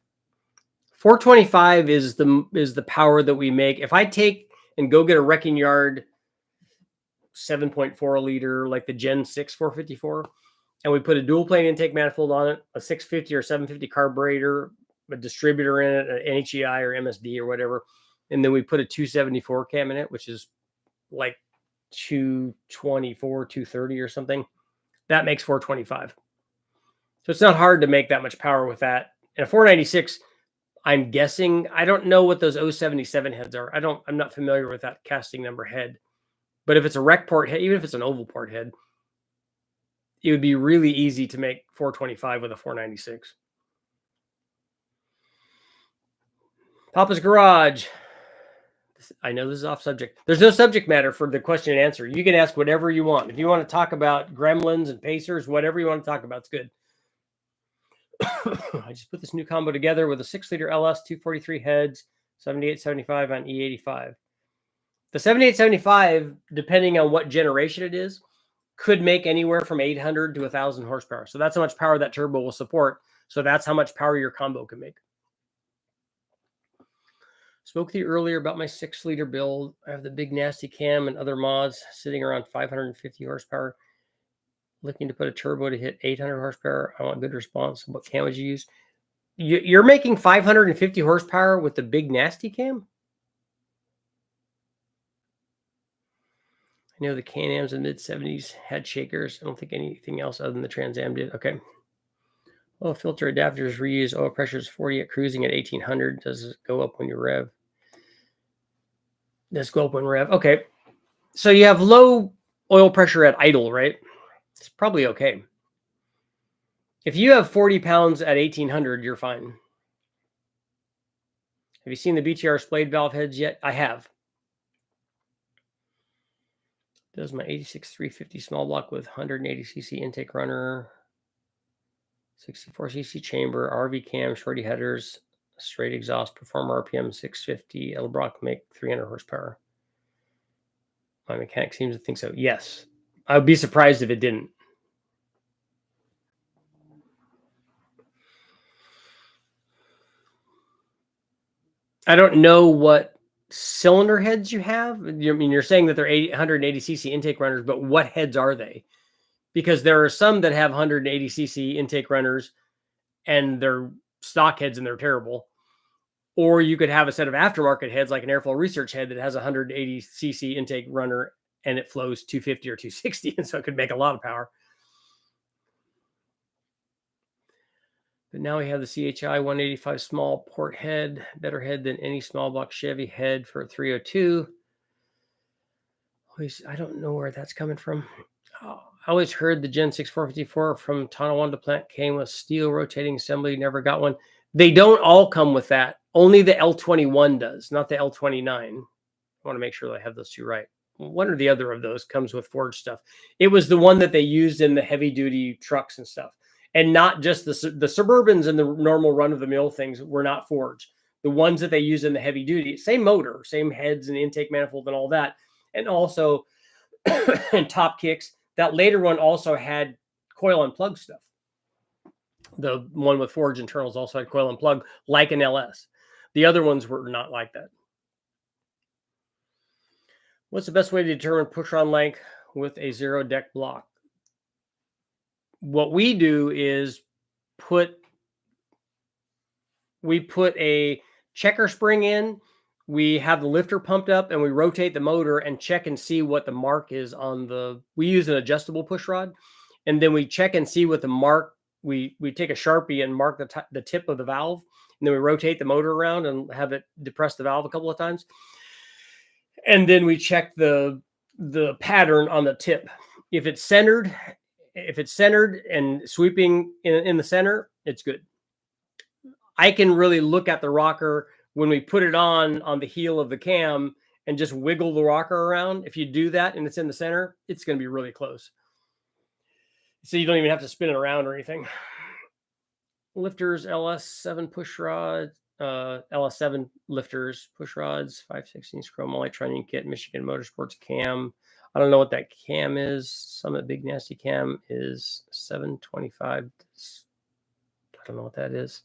425 is the power that we make. If I take and go get a wrecking yard 7.4 liter, like the Gen 6 454, and we put a dual plane intake manifold on it, a 650 or 750 carburetor, a distributor in it, an NHEI or MSD or whatever, and then we put a 274 cam in it, which is like 224, 230 or something. That makes 425. So it's not hard to make that much power with that. And a 496, I'm guessing. I don't know what those 077 heads are. I'm not familiar with that casting number head. But if it's a rec port head, even if it's an oval port head, it would be really easy to make 425 with a 496. Papa's Garage. I know this is off subject. There's no subject matter for the question and answer. You can ask whatever you want. If you want to talk about gremlins and pacers, whatever you want to talk about, it's good. I just put this new combo together with a 6-liter LS 243 heads, 7875 on E85. The 7875, depending on what generation it is, could make anywhere from 800 to 1,000 horsepower. So that's how much power that turbo will support. So that's how much power your combo can make. Spoke to you earlier about my 6-liter build. I have the big nasty cam and other mods sitting around 550 horsepower. Looking to put a turbo to hit 800 horsepower. I want good response. What cam would you use? You're making 550 horsepower with the big nasty cam? I know the Can-Ams in the mid-70s had shakers. I don't think anything else other than the Trans Am did. Okay. Well, filter adapters reuse. Oil pressure is 40 at cruising at 1800. Does it go up when you rev? Does it go up when rev? Okay. So you have low oil pressure at idle, right? It's probably okay. If you have 40 pounds at 1800, you're fine. Have you seen the BTR splayed valve heads yet? I have. Does my 86 350 small block with 180cc intake runner, 64cc chamber, RV cam, shorty headers, straight exhaust, performer RPM 650, Elbrock make 300 horsepower. My mechanic seems to think so. Yes. I would be surprised if it didn't. I don't know what cylinder heads you have. I mean, you're saying that they're 180cc intake runners, but what heads are they? Because there are some that have 180cc intake runners and they're stock heads and they're terrible. Or you could have a set of aftermarket heads like an airflow research head that has a 180cc intake runner and it flows 250 or 260. And so it could make a lot of power. But now we have the CHI 185 small port head, better head than any small block Chevy head for a 302. I don't know where that's coming from. I always heard the Gen 6 454 from Tonawanda plant came with steel rotating assembly. Never got one. They don't all come with that. Only the L21 does, not the L29. I want to make sure that I have those two right. One or the other of those comes with forged stuff. It was the one that they used in the heavy duty trucks and stuff. And not just the Suburbans and the normal run-of-the-mill things were not forged. The ones that they use in the heavy duty, same motor, same heads and intake manifold and all that. And also and top kicks. That later one also had coil and plug stuff. The one with forged internals also had coil and plug like an LS. The other ones were not like that. What's the best way to determine pushrod length with a zero deck block? What we do is we put a checker spring in, we have the lifter pumped up, and we rotate the motor and check and see what the mark is on the, we use an adjustable push rod, and then we check and see what the mark, we take a Sharpie and mark the tip of the valve, and then we rotate the motor around and have it depress the valve a couple of times. And then we check the pattern on the tip. If it's centered and sweeping in the center, it's good. I can really look at the rocker when we put it on the heel of the cam and just wiggle the rocker around. If you do that and it's in the center, it's going to be really close. So you don't even have to spin it around or anything. Lifters, LS7 push rod, LS7 lifters, push rods, 5/16 chrome electronic kit, Michigan Motorsports cam. I don't know what that cam is. Summit Big Nasty cam is 725. I don't know what that is.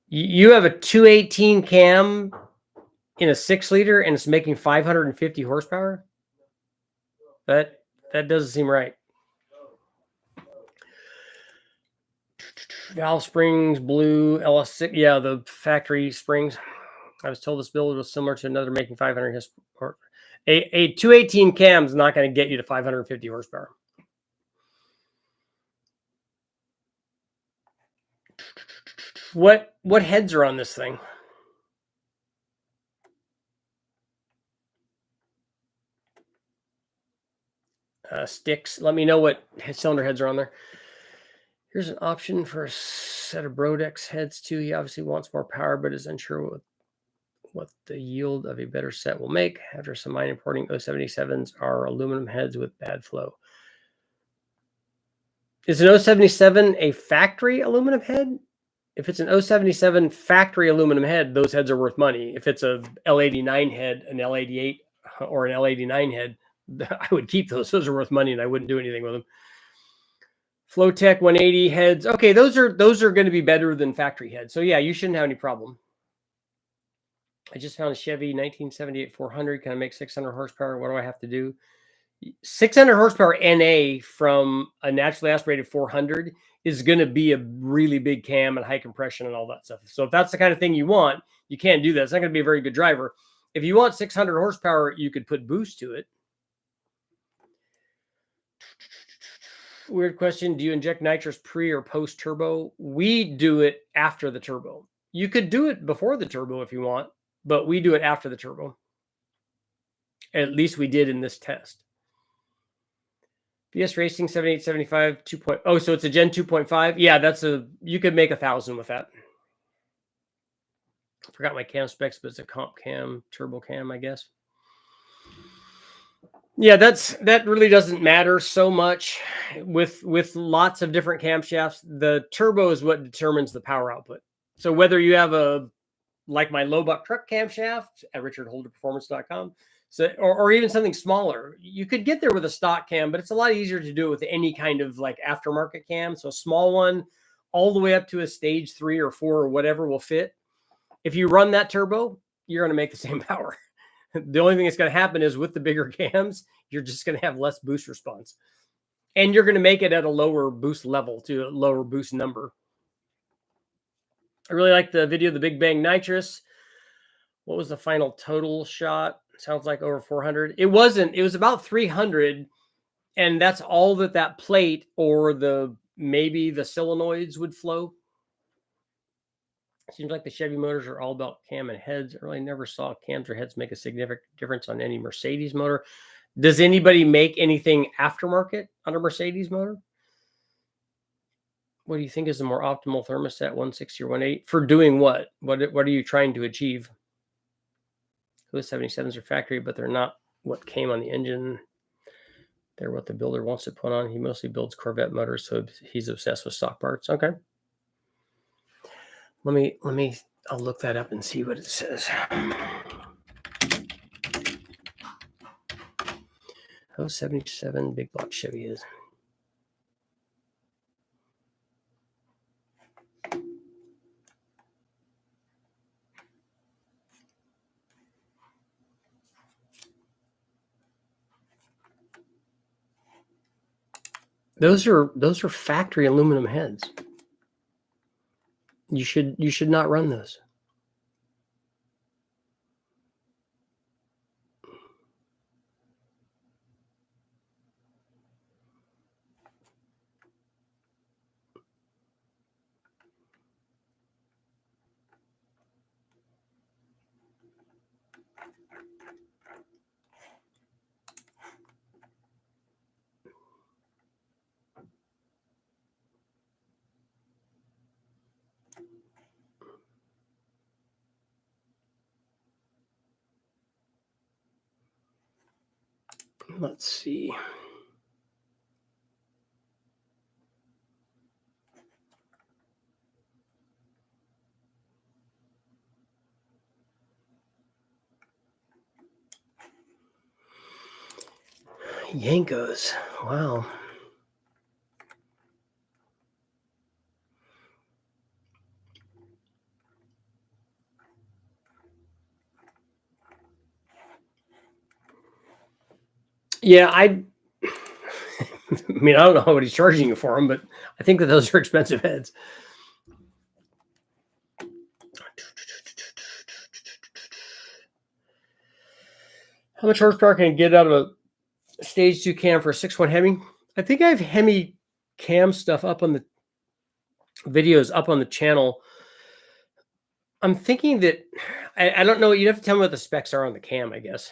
You have a 218 cam in a 6-liter and it's making 550 horsepower? That doesn't seem right. Valve springs, blue, LS6. Yeah, the factory springs. I was told this build was similar to another making 500 horsepower. A 218 cam is not going to get you to 550 horsepower. What heads are on this thing? Sticks. Let me know what cylinder heads are on there. Here's an option for a set of Brodex heads too. He obviously wants more power, but is unsure what the yield of a better set will make. After some mine importing, 077s are aluminum heads with bad flow. Is an 077 a factory aluminum head? If it's an 077 factory aluminum head, those heads are worth money. If it's a L89 head, an L88, or an L89 head, I would keep those. Those are worth money, and I wouldn't do anything with them. Flowtech 180 heads. Okay, those are going to be better than factory heads. So yeah, you shouldn't have any problem. I just found a Chevy 1978 400. Can I make 600 horsepower? What do I have to do? 600 horsepower NA from a naturally aspirated 400 is going to be a really big cam and high compression and all that stuff. So if that's the kind of thing you want, you can't do that. It's not going to be a very good driver. If you want 600 horsepower, you could put boost to it. Weird question. Do you inject nitrous pre or post turbo? We do it after the turbo. You could do it before the turbo if you want, but we do it after the turbo. At least we did in this test. BS Racing 7875 2.0. Oh, so it's a Gen 2.5. Yeah, you could make 1,000 with that. I forgot my cam specs, but it's a comp cam, turbo cam, I guess. Yeah, that really doesn't matter so much with lots of different camshafts. The turbo is what determines the power output. So whether you have like my low buck truck camshaft at richardholderperformance.com, so or even something smaller, you could get there with a stock cam, but it's a lot easier to do it with any kind of like aftermarket cam. So a small one, all the way up to a stage 3 or 4 or whatever will fit. If you run that turbo, you're going to make the same power. The only thing that's going to happen is with the bigger cams, you're just going to have less boost response. And you're going to make it at a lower boost level to a lower boost number. I really like the video, the Big Bang Nitrous. What was the final total shot? Sounds like over 400. It wasn't. It was about 300. And that's all that plate or maybe the solenoids would flow. Seems like the Chevy motors are all about cam and heads. I really never saw cams or heads make a significant difference on any Mercedes motor. Does anybody make anything aftermarket on a Mercedes motor? What do you think is the more optimal thermostat, 160 or 180? For doing what? What are you trying to achieve? Those 77s are factory, but they're not what came on the engine. They're what the builder wants to put on. He mostly builds Corvette motors, so he's obsessed with stock parts. Okay. I'll look that up and see what it says. Oh, 77 big block Chevy is. Those are factory aluminum heads. You should not run those. Let's see. Yankos. Wow. Yeah, I mean, I don't know what he's charging you for them, but I think that those are expensive heads. How much horsepower can you get out of a stage 2 cam for a 6.1 Hemi? I think I have Hemi cam stuff up on the videos up on the channel. I'm thinking that I don't know. You'd have to tell me what the specs are on the cam, I guess.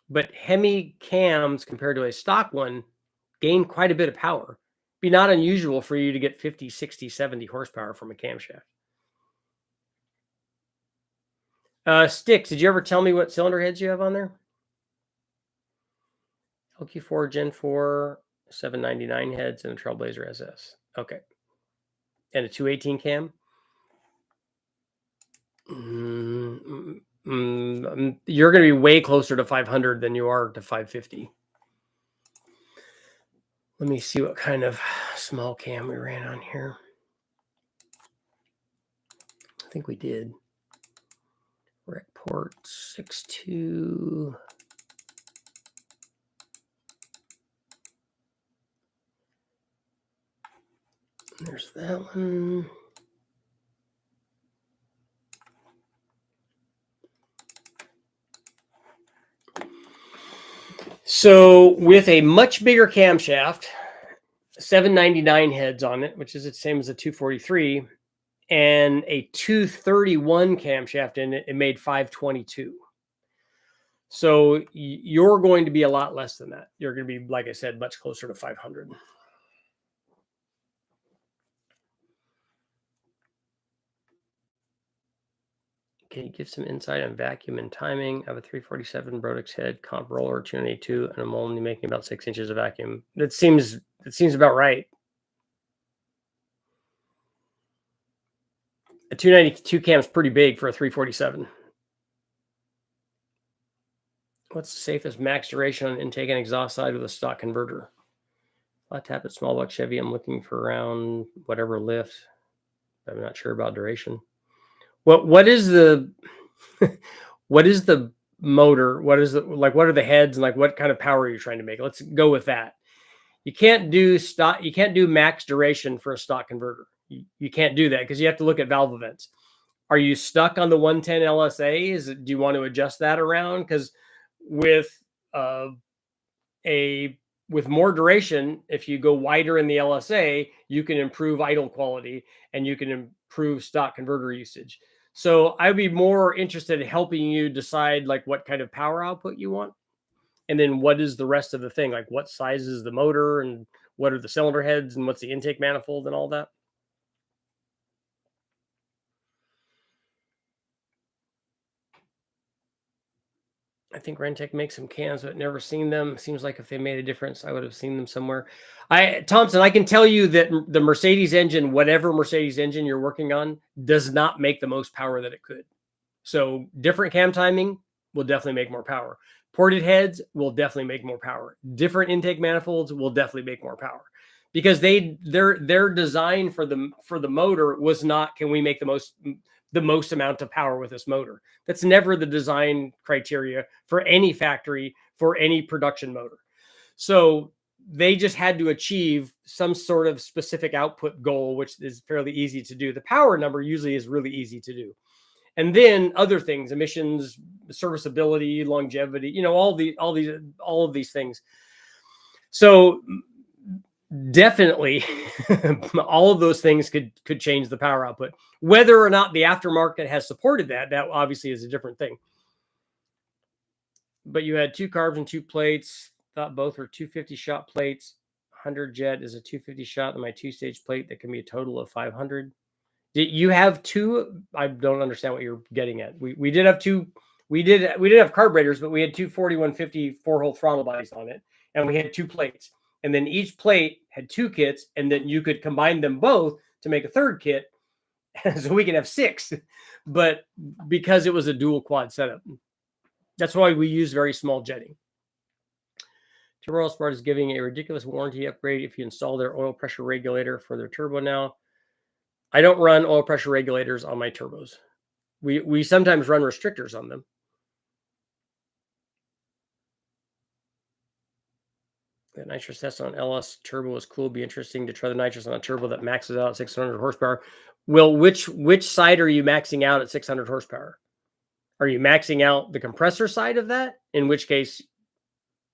But Hemi cams compared to a stock one gain quite a bit of power. Be not unusual for you to get 50, 60, 70 horsepower from a camshaft. Sticks, did you ever tell me what cylinder heads you have on there? LQ4 Gen 4, 799 heads, and a Trailblazer SS. Okay. And a 218 cam? You're going to be way closer to 500 than you are to 550. Let me see what kind of small cam we ran on here. I think we did. Rec port 6.2. There's that one. So with a much bigger camshaft, 799 heads on it, which is the same as a 243, and a 231 camshaft in it, it made 522. So you're going to be a lot less than that. You're going to be, like I said, much closer to 500. Can you give some insight on vacuum and timing? I have a 347 Brodix head, comp roller, 292, and I'm only making about 6 inches of vacuum. That seems about right. A 292 cam is pretty big for a 347. What's the safest max duration on intake and exhaust side with a stock converter? Flat tap at small block Chevy. I'm looking for around whatever lift. I'm not sure about duration. What is the what is the motor? What is the what are the heads and what kind of power are you trying to make? Let's go with that. You can't do max duration for a stock converter. You can't do that because you have to look at valve events. Are you stuck on the 110 LSA? Do you want to adjust that around? Because with more duration, if you go wider in the LSA, you can improve idle quality and you can improve stock converter usage. So I'd be more interested in helping you decide what kind of power output you want. And then what is the rest of the thing? What size is the motor and what are the cylinder heads and what's the intake manifold and all that? I think Rentec makes some cans, but never seen them. Seems like if they made a difference, I would have seen them somewhere. Thompson, I can tell you that the Mercedes engine, whatever Mercedes engine you're working on, does not make the most power that it could. So different cam timing will definitely make more power. Ported heads will definitely make more power. Different intake manifolds will definitely make more power because their design for the motor was not, can we make the most amount of power with this motor? That's never the design criteria for any factory, for any production motor. So they just had to achieve some sort of specific output goal, which is fairly easy to do. The power number usually is really easy to do. And then other things, emissions, serviceability, longevity, all of these things. So definitely all of those things could change the power output. Whether or not the aftermarket has supported that obviously is a different thing. But you had 2 carbs and 2 plates. Thought both were 250 shot plates. 100 jet is a 250 shot and my 2-stage plate that can be a total of 500. Did you have 2? I don't understand what you're getting at. We did have 2. We did have carburetors, but we had 2 4150 4-hole throttle bodies on it, and we had 2 plates. And then each plate had 2 kits, and then you could combine them both to make a third kit, so we can have 6. But because it was a dual quad setup, that's why we use very small jetting. Turbo Smart is giving a ridiculous warranty upgrade if you install their oil pressure regulator for their turbo now. I don't run oil pressure regulators on my turbos. We sometimes run restrictors on them. The nitrous test on LS turbo is cool. Be interesting to try the nitrous on a turbo that maxes out at 600 horsepower. Well, which side are you maxing out at 600 horsepower? Are you maxing out the compressor side of that? In which case,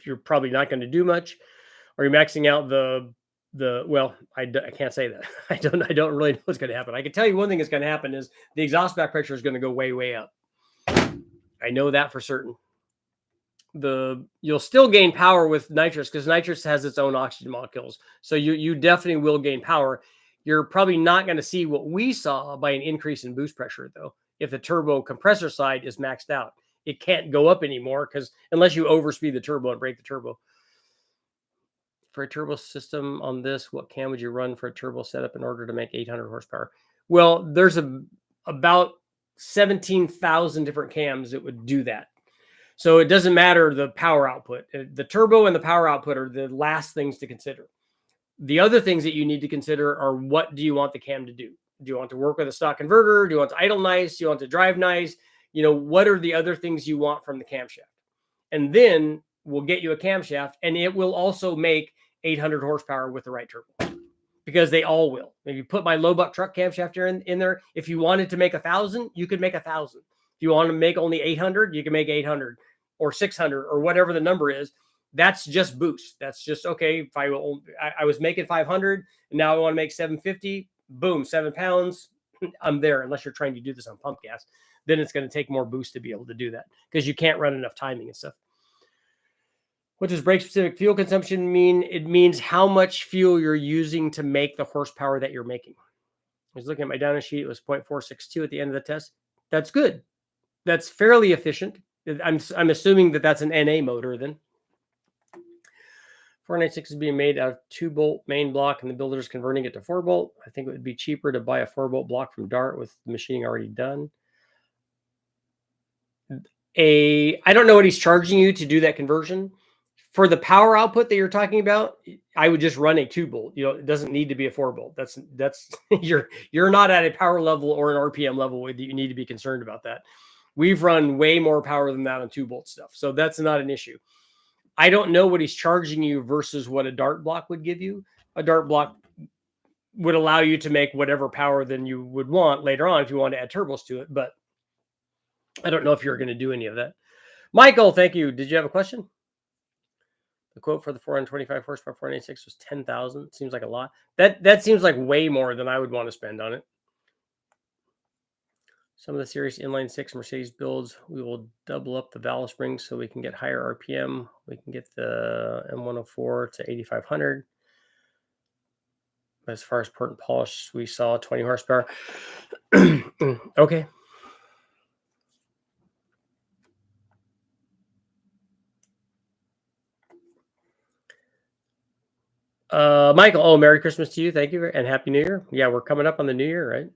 you're probably not going to do much. Are you maxing out the well, I can't say that. I don't really know what's going to happen. I can tell you one thing that's going to happen is the exhaust back pressure is going to go way, way up. I know that for certain. You'll still gain power with nitrous because nitrous has its own oxygen molecules. So you definitely will gain power. You're probably not going to see what we saw by an increase in boost pressure though. If the turbo compressor side is maxed out, it can't go up anymore because unless you overspeed the turbo and break the turbo. For a turbo system on this, what cam would you run for a turbo setup in order to make 800 horsepower? Well, there's about 17,000 different cams that would do that. So it doesn't matter the power output. The turbo and the power output are the last things to consider. The other things that you need to consider are what do you want the cam to do? Do you want to work with a stock converter? Do you want to idle nice? Do you want to drive nice? You know, what are the other things you want from the camshaft? And then we'll get you a camshaft and it will also make 800 horsepower with the right turbo because they all will. Maybe put my low buck truck camshaft in there. If you wanted to make 1,000, you could make 1,000. If you want to make only 800, you can make 800 or 600 or whatever the number is. That's just boost. That's just, okay, if I was making 500 and now I want to make 750, boom, 7 pounds, I'm there. Unless you're trying to do this on pump gas, then it's going to take more boost to be able to do that because you can't run enough timing and stuff. What does brake specific fuel consumption mean? It means how much fuel you're using to make the horsepower that you're making. I was looking at my data sheet. It was 0.462 at the end of the test. That's good. That's fairly efficient. I'm assuming that that's an NA motor then. 496 is being made out of 2-bolt main block and the builder is converting it to 4-bolt. I think it would be cheaper to buy a 4-bolt block from Dart with the machining already done. I don't know what he's charging you to do that conversion. For the power output that you're talking about, I would just run a 2-bolt. You know, it doesn't need to be a 4-bolt. That's you're not at a power level or an RPM level that you need to be concerned about that. We've run way more power than that on 2-bolt stuff. So that's not an issue. I don't know what he's charging you versus what a Dart block would give you. A Dart block would allow you to make whatever power than you would want later on if you want to add turbos to it. But I don't know if you're going to do any of that. Michael, thank you. Did you have a question? The quote for the 425 horsepower 496 was 10,000. Seems like a lot. That seems like way more than I would want to spend on it. Some of the Series inline 6 Mercedes builds, we will double up the valve springs so we can get higher RPM. We can get the M104 to 8,500. As far as port and polish, we saw 20 horsepower. Okay. Michael, Merry Christmas to you. Thank you. And Happy New Year. Yeah, we're coming up on the New Year, right?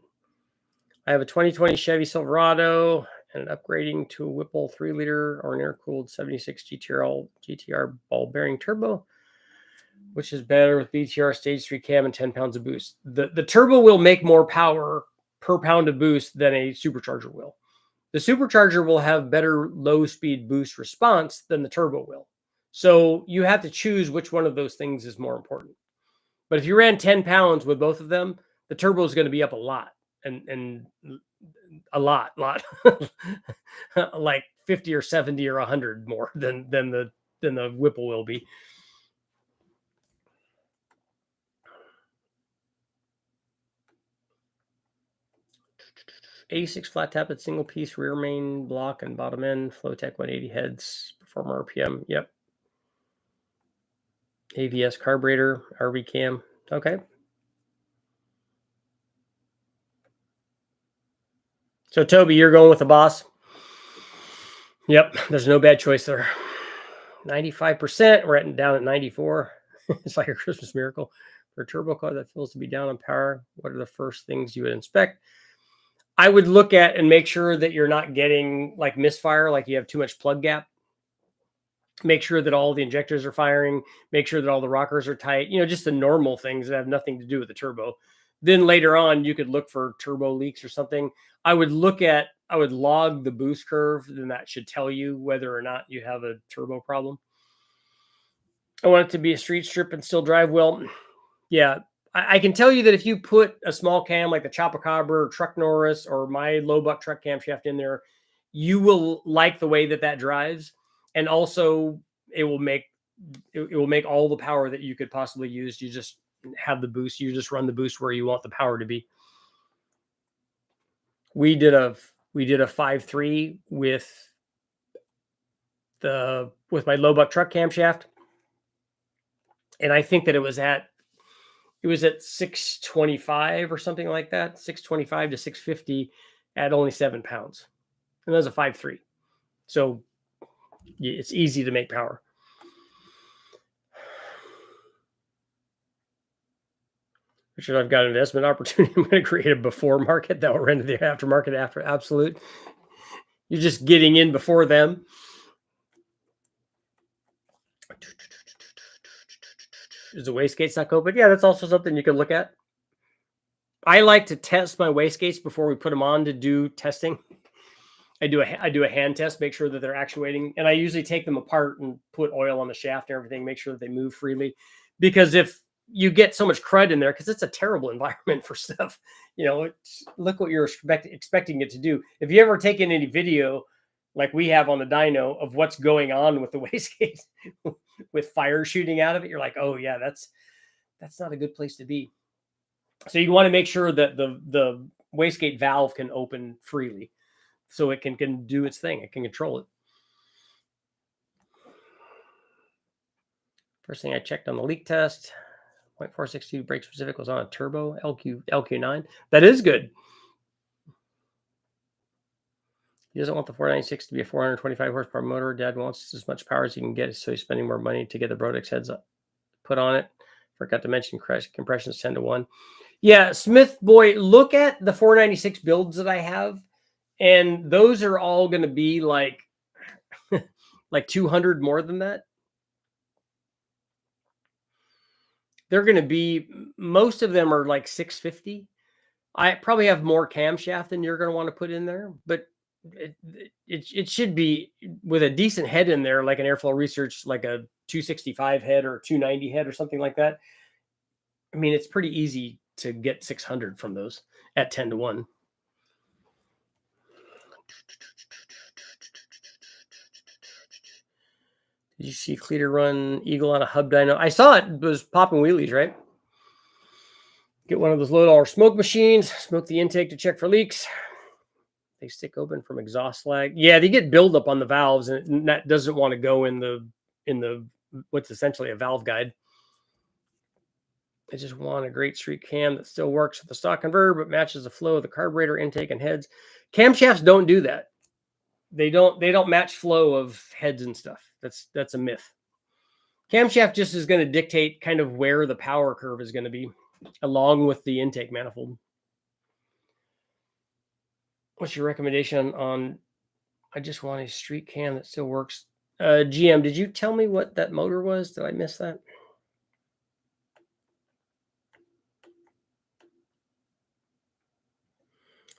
I have a 2020 Chevy Silverado and upgrading to a Whipple 3-liter or an air-cooled 76 GTR ball bearing turbo, which is better with BTR stage 3 cam and 10 pounds of boost. The turbo will make more power per pound of boost than a supercharger will. The supercharger will have better low-speed boost response than the turbo will. So you have to choose which one of those things is more important. But if you ran 10 pounds with both of them, the turbo is going to be up a lot. And a lot, like 50 or 70 or 100 more than the Whipple will be. A6 flat tappet single piece rear main block and bottom end, Flowtech 180 heads, Performer RPM. Yep. AVS carburetor, RV cam. Okay. So, Toby, you're going with the Boss? Yep, there's no bad choice there. 95%, we're down at 94. It's like a Christmas miracle. For a turbo car that feels to be down on power, what are the first things you would inspect? I would look at and make sure that you're not getting like misfire, like you have too much plug gap. Make sure that all the injectors are firing. Make sure that all the rockers are tight. You know, just the normal things that have nothing to do with the turbo. Then later on, you could look for turbo leaks or something. I would log the boost curve, then that should tell you whether or not you have a turbo problem. I want it to be a street strip and still drive well. Yeah, I can tell you that if you put a small cam like the Chupacabra or Truck Norris or my low buck truck camshaft in there, you will like the way that drives. And also it will make all the power that you could possibly use. You just have the boost. You just run the boost where you want the power to be. We did a 5.3 with my low buck truck camshaft, and I think that it was at 625 or something like that, 625 to 650 at only 7 pounds, and that was a 5.3. So it's easy to make power. Richard, I've got an investment opportunity. I'm going to create a before market that will run to the aftermarket after absolute. You're just getting in before them. Is the wastegate stuck open? Yeah, that's also something you can look at. I like to test my wastegates before we put them on to do testing. I do a hand test, make sure that they're actuating, and I usually take them apart and put oil on the shaft and everything, make sure that they move freely. Because if you get so much crud in there, because it's a terrible environment for stuff, you know, look what you're expecting it to do. If you ever taken any video like we have on the dyno of what's going on with the wastegate with fire shooting out of it, you're like, oh yeah, that's not a good place to be. So you want to make sure that the wastegate valve can open freely, so it can do its thing. It can control it. First thing I checked on the leak test, 0.462 brake specific was on a turbo LQ9. That is good. He doesn't want the 496 to be a 425 horsepower motor. Dad wants as much power as he can get, so he's spending more money to get the Brodex heads up put on it. Forgot to mention compressions 10 to 1. Yeah, Smith boy, look at the 496 builds that I have, and those are all going to be like like 200 more than that. They're going to be, most of them are like 650. I probably have more camshaft than you're going to want to put in there, but it should be with a decent head in there, like an Airflow Research, like a 265 head or 290 head or something like that. I mean, it's pretty easy to get 600 from those at 10 to 1. Did you see Cleater run Eagle on a hub dyno? I saw it. It was popping wheelies, right? Get one of those low-dollar smoke machines, smoke the intake to check for leaks. They stick open from exhaust slag. Yeah, they get buildup on the valves, and that doesn't want to go in the what's essentially a valve guide. I just want a great street cam that still works with the stock converter, but matches the flow of the carburetor intake and heads. Camshafts don't do that. They don't match flow of heads and stuff. That's a myth. Camshaft just is going to dictate kind of where the power curve is going to be, along with the intake manifold. What's your recommendation on? I just want a street cam that still works. GM, did you tell me what that motor was? Did I miss that?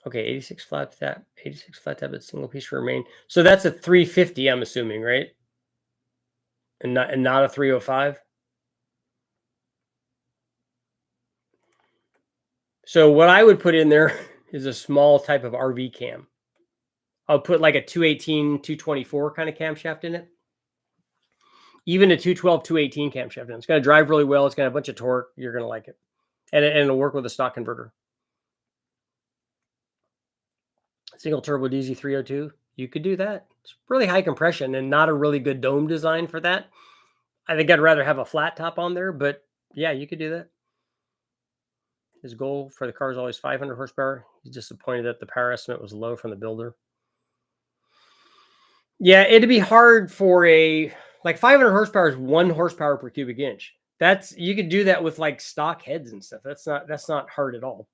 Okay, 86 flat tap, 86 flat tap at single piece remain. So that's a 350, I'm assuming, right? And not a 305. So what I would put in there is a small type of RV cam. I'll put like a 218, 224 kind of camshaft in it. Even a 212, 218 camshaft in it. It's going to drive really well. It's going to have a bunch of torque. You're going to like it. And it'll work with a stock converter. Single turbo DZ302. You could do that. It's really high compression and not a really good dome design for that. I think I'd rather have a flat top on there, but yeah, you could do that. His goal for the car is always 500 horsepower. He's disappointed that the power estimate was low from the builder. Yeah, it'd be hard for like 500 horsepower is 1 horsepower per cubic inch. You could do that with like stock heads and stuff. That's not hard at all.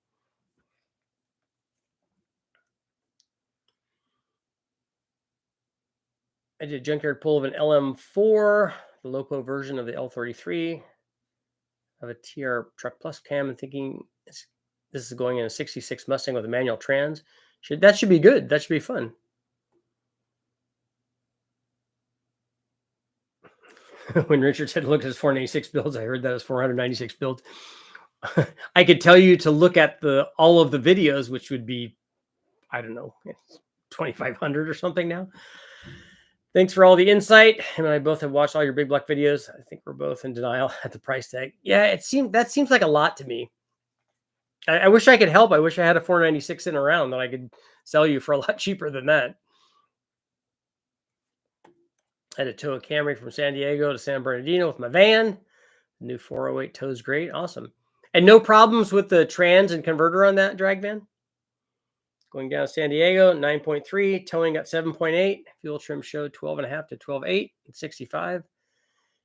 I did a junkyard pull of an LM4, the loco version of the L33 of a TR Truck Plus cam, and thinking this is going in a 66 Mustang with a manual trans. That should be good. That should be fun. When Richard said look at his 496 builds, I heard that as 496 builds. I could tell you to look at all of the videos, which would be, I don't know, 2,500 or something now. Thanks for all the insight. Him and I both have watched all your big block videos. I think we're both in denial at the price tag. Yeah, that seems like a lot to me. I wish I could help. I wish I had a 496 in around that I could sell you for a lot cheaper than that. I had to tow a Camry from San Diego to San Bernardino with my van. The new 408 tow's great. Awesome. And no problems with the trans and converter on that drag van? Going down to San Diego, 9.3. Towing at 7.8. Fuel trim showed 12.5 to 12.8 and 65.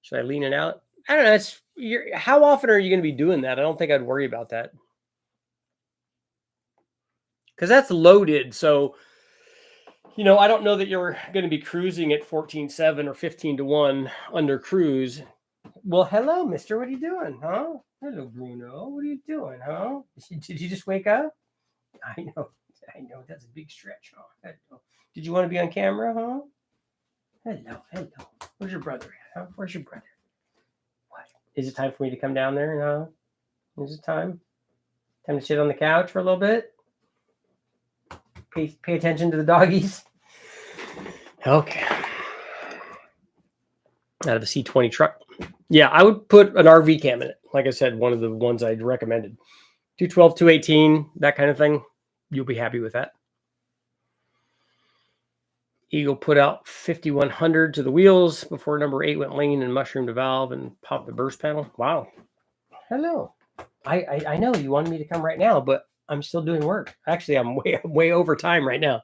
Should I lean it out? I don't know. How often are you going to be doing that? I don't think I'd worry about that. Because that's loaded. So, you know, I don't know that you're going to be cruising at 14.7 or 15 to 1 under cruise. Well, hello, mister. What are you doing, huh? Hello, Bruno. What are you doing, huh? Did you just wake up? I know. That's a big stretch, huh? Hello. Did you want to be on camera, huh? Hello. Where's your brother at, huh? Where's your brother? What? Is it time for me to come down there, huh? Is it time? Time to sit on the couch for a little bit? Pay attention to the doggies. Okay. Out of a C20 truck. Yeah, I would put an RV cam in it. Like I said, one of the ones I'd recommended. 212, 218, that kind of thing. You'll be happy with that. Eagle put out 5100 to the wheels before number 8 went lean and mushroomed the valve and popped the burst panel. Wow. Hello. I know you wanted me to come right now, but I'm still doing work. Actually, I'm way over time right now.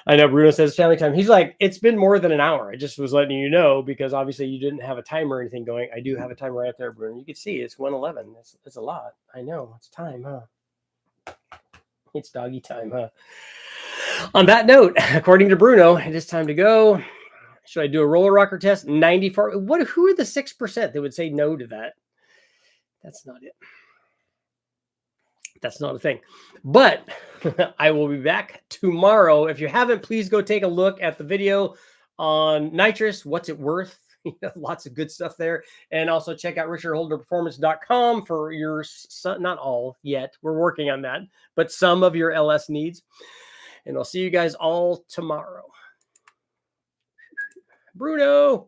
I know Bruno says family time. He's like, it's been more than an hour. I just was letting you know because obviously you didn't have a timer or anything going. I do have a timer right there, Bruno. You can see it's 1:11. That's a lot. I know. It's time, huh? It's doggy time, huh? On that note, according to Bruno, it is time to go. Should I do a roller rocker test? 94. Who are the 6% that would say no to that? That's not it. That's not a thing. But I will be back tomorrow. If you haven't, please go take a look at the video on nitrous. What's it worth? Lots of good stuff there. And also check out richardholderperformance.com for your, not all yet, we're working on that, but some of your LS needs. And I'll see you guys all tomorrow. Bruno.